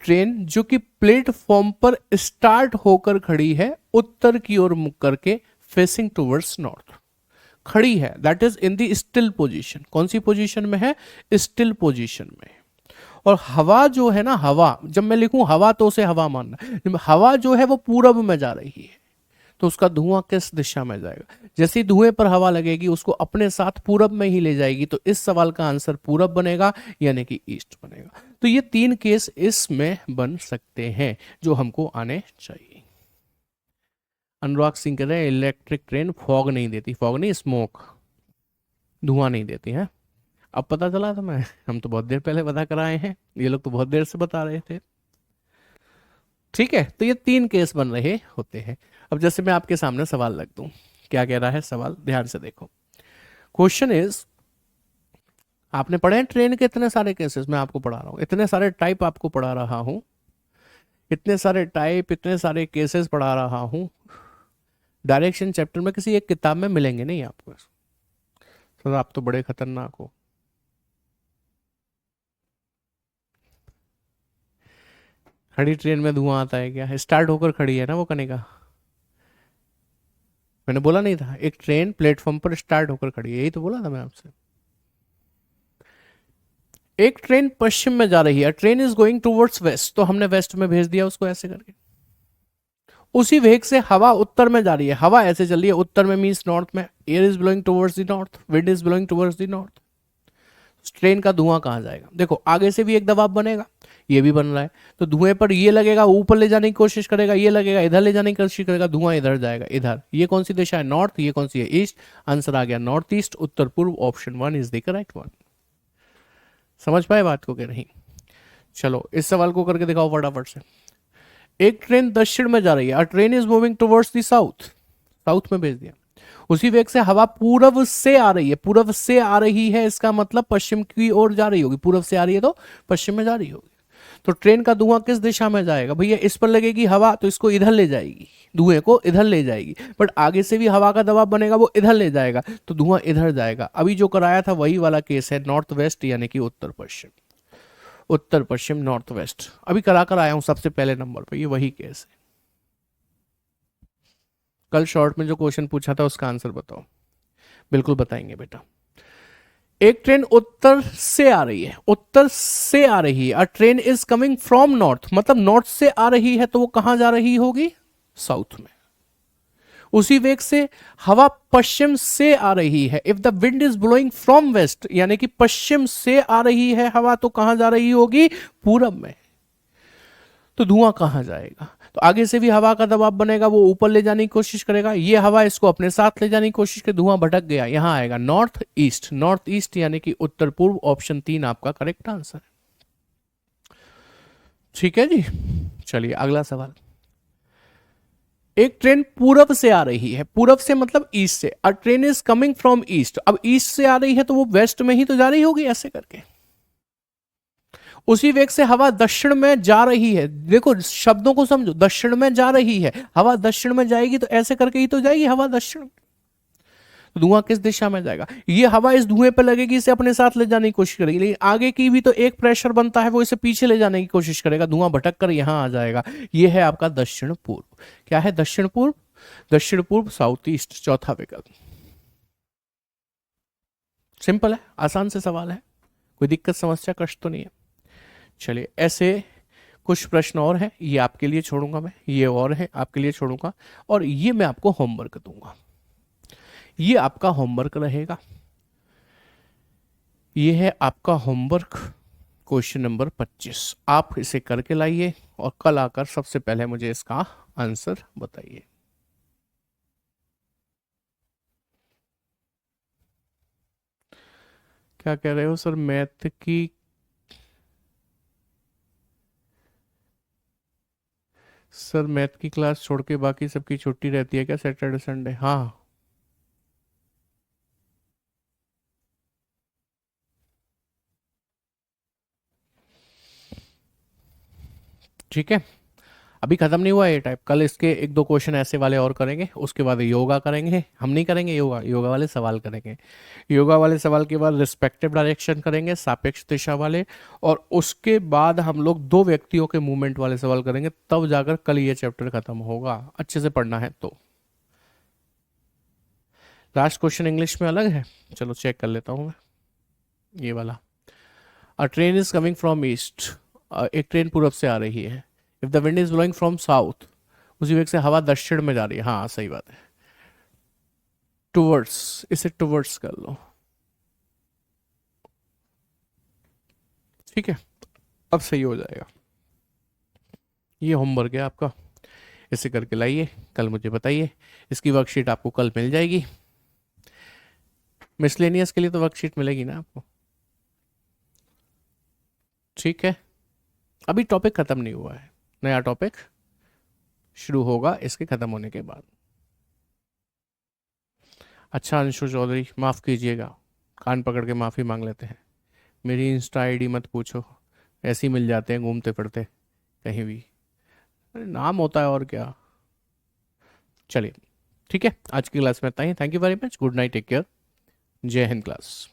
ट्रेन जो कि प्लेटफॉर्म पर स्टार्ट होकर खड़ी है, उत्तर की ओर मुख करके, फेसिंग टुवर्ड्स नॉर्थ खड़ी है, that is in the still position. कौन सी पोजीशन में है? स्टिल पोजीशन में। और हवा जो है ना, हवा, जब मैं लिखूं हवा तो उसे हवा मानना, हवा जो है वो पूरब में जा रही है, तो उसका धुआं किस दिशा में जाएगा? जैसे ही धुएं पर हवा लगेगी उसको अपने साथ पूरब में ही ले जाएगी, तो इस सवाल का आंसर पूरब बनेगा यानी कि ईस्ट बनेगा। तो ये 3 केस इसमें बन सकते हैं जो हमको आने चाहिए। अनुराग सिंह कह रहे हैं इलेक्ट्रिक ट्रेन फॉग नहीं देती, फॉग नहीं, स्मोक, धुआं नहीं देती है। अब पता चला था मैं, हम तो बहुत देर पहले बता कर आए हैं, ये लोग तो बहुत देर से बता रहे थे। ठीक है, तो ये 3 केस बन रहे होते हैं। अब जैसे मैं आपके सामने सवाल रख दूं, क्या कह रहा है सवाल, ध्यान से देखो। क्वेश्चन इज, आपने पढ़े हैं ट्रेन के इतने सारे केसेस, मैं आपको पढ़ा रहा हूं, इतने सारे टाइप आपको पढ़ा रहा हूं, इतने सारे टाइप, इतने सारे केसेस पढ़ा रहा हूं। डायरेक्शन चैप्टर में किसी एक किताब में मिलेंगे नहीं आपको। सर आप तो बड़े खतरनाक हो। खड़ी ट्रेन में धुआं आता है क्या? स्टार्ट होकर खड़ी है ना वो कनिका, मैंने बोला नहीं था? एक ट्रेन प्लेटफॉर्म पर स्टार्ट होकर खड़ी है, यही तो बोला था मैं आपसे। एक ट्रेन पश्चिम में जा रही है, train is going towards west, तो हमने वेस्ट में भेज दिया उसको ऐसे करके। उसी वेग से हवा उत्तर में जा रही है, हवा ऐसे चल रही है उत्तर में, मींस नॉर्थ में, air is blowing towards the north, wind is blowing towards the north. Train का धुआं कहाँ जाएगा? देखो आगे से भी एक दबाव बनेगा, ये भी बन रहा है, तो धुएं पर ये लगेगा, ऊपर ले जाने की कोशिश करेगा, ये लगेगा इधर ले जाने की कोशिश करेगा, धुआं इधर जाएगा, इधर। ये कौन सी दिशा है? नॉर्थ। ये कौन सी है? ईस्ट। आंसर आ गया नॉर्थ ईस्ट, उत्तर पूर्व, option 1 is the correct one. समझ पाए बात को कि नहीं? चलो इस सवाल को करके दिखाओ फटाफट से। एक ट्रेन दक्षिण में जा रही है, train is moving towards the south, south में भेज दिया। उसी वेग से हवा पूर्व से आ रही है, पूर्व से आ रही है, इसका मतलब पश्चिम की ओर जा रही होगी, पूर्व से आ रही है तो पश्चिम में जा रही होगी। तो ट्रेन का धुआं किस दिशा में जाएगा? भैया इस पर लगेगी हवा तो इसको इधर ले जाएगी, धुएं को इधर ले जाएगी, बट आगे से भी हवा का दबाव बनेगा, वो इधर ले जाएगा, तो धुआं इधर जाएगा। अभी जो कराया था वही वाला केस है, नॉर्थ वेस्ट यानी कि उत्तर पश्चिम, उत्तर पश्चिम नॉर्थ वेस्ट, अभी करा कर आया हूं सबसे पहले नंबर पे, ये वही केस है। कल शॉर्ट में जो क्वेश्चन पूछा था उसका आंसर बताओ। बिल्कुल बताएंगे बेटा। एक ट्रेन उत्तर से आ रही है, उत्तर से आ रही है, अ train is coming from north, मतलब नॉर्थ से आ रही है, तो वो कहां जा रही होगी? साउथ में। उसी वेग से हवा पश्चिम से आ रही है, if the wind is blowing from west, यानी कि पश्चिम से आ रही है हवा, तो कहां जा रही होगी? पूरब में। तो धुआं कहां जाएगा? तो आगे से भी हवा का दबाव बनेगा, वो ऊपर ले जाने की कोशिश करेगा, ये हवा इसको अपने साथ ले जाने की कोशिश करे, धुआं भटक गया, यहां आएगा नॉर्थ ईस्ट, नॉर्थ ईस्ट यानी कि उत्तर पूर्व, ऑप्शन 3 आपका करेक्ट आंसर है। ठीक है जी, चलिए अगला सवाल। एक ट्रेन पूरब से आ रही है, पूरब से मतलब ईस्ट से, अ train is coming from east, अब ईस्ट से आ रही है तो वो वेस्ट में ही तो जा रही होगी ऐसे करके। उसी वेग से हवा दक्षिण में जा रही है, देखो शब्दों को समझो, दक्षिण में जा रही है, हवा दक्षिण में जाएगी तो ऐसे करके ही तो जाएगी हवा दक्षिण। तो धुआं किस दिशा में जाएगा? ये हवा इस धुएं पे लगेगी, इसे अपने साथ ले जाने की कोशिश करेगी, लेकिन आगे की भी तो एक प्रेशर बनता है, वो इसे पीछे ले जाने की कोशिश करेगा, धुआं भटक कर यहां आ जाएगा। ये है आपका दक्षिण पूर्व। क्या है? दक्षिण पूर्व। दक्षिण पूर्व, साउथ ईस्ट, चौथा विकल्प। सिंपल है, आसान से सवाल है, कोई दिक्कत समस्या कष्ट तो नहीं है। चलिए, ऐसे कुछ प्रश्न और हैं, ये आपके लिए छोड़ूंगा मैं, ये और है आपके लिए छोड़ूंगा, और ये मैं आपको होमवर्क दूंगा। ये आपका होमवर्क रहेगा, ये है आपका होमवर्क, क्वेश्चन नंबर 25। आप इसे करके लाइए और कल आकर सबसे पहले मुझे इसका आंसर बताइए। क्या कह रहे हो सर? मैथ की सर मैथ की क्लास छोड़ के बाकी सबकी छुट्टी रहती है क्या सैटरडे संडे? हाँ, ठीक है। अभी खत्म नहीं हुआ ये टाइप, कल इसके एक दो क्वेश्चन ऐसे वाले और करेंगे, उसके बाद योगा करेंगे। हम नहीं करेंगे योगा, योगा वाले सवाल करेंगे। योगा वाले सवाल के बाद रिस्पेक्टिव डायरेक्शन करेंगे, सापेक्ष दिशा वाले, और उसके बाद हम लोग दो व्यक्तियों के मूवमेंट वाले सवाल करेंगे, तब जाकर कल ये चैप्टर खत्म होगा। अच्छे से पढ़ना है तो। लास्ट क्वेश्चन इंग्लिश में अलग है, चलो चेक कर लेता हूँ मैं, ये वाला। अ train is coming from east, एक ट्रेन पूरब से आ रही है। If the wind is blowing from south, उसी वेग से हवा दक्षिण में जा रही है। हाँ सही बात है, टुवर्ड्स, इसे टुवर्ड्स कर लो, ठीक है, अब सही हो जाएगा। ये होमवर्क है आपका, इसे करके लाइए, कल मुझे बताइए। इसकी वर्कशीट आपको कल मिल जाएगी। मिसलेनियस के लिए तो वर्कशीट मिलेगी ना आपको, ठीक है। अभी टॉपिक खत्म नहीं हुआ है, नया टॉपिक शुरू होगा इसके खत्म होने के बाद। अच्छा अंशु चौधरी, माफ़ कीजिएगा, कान पकड़ के माफ़ी मांग लेते हैं। मेरी इंस्टा आईडी मत पूछो, ऐसे ही मिल जाते हैं घूमते फिरते कहीं भी, अरे नाम होता है और क्या। चलिए, ठीक है, आज की क्लास में इतना ही। Thank you very much, good night, take care, जय हिंद क्लास।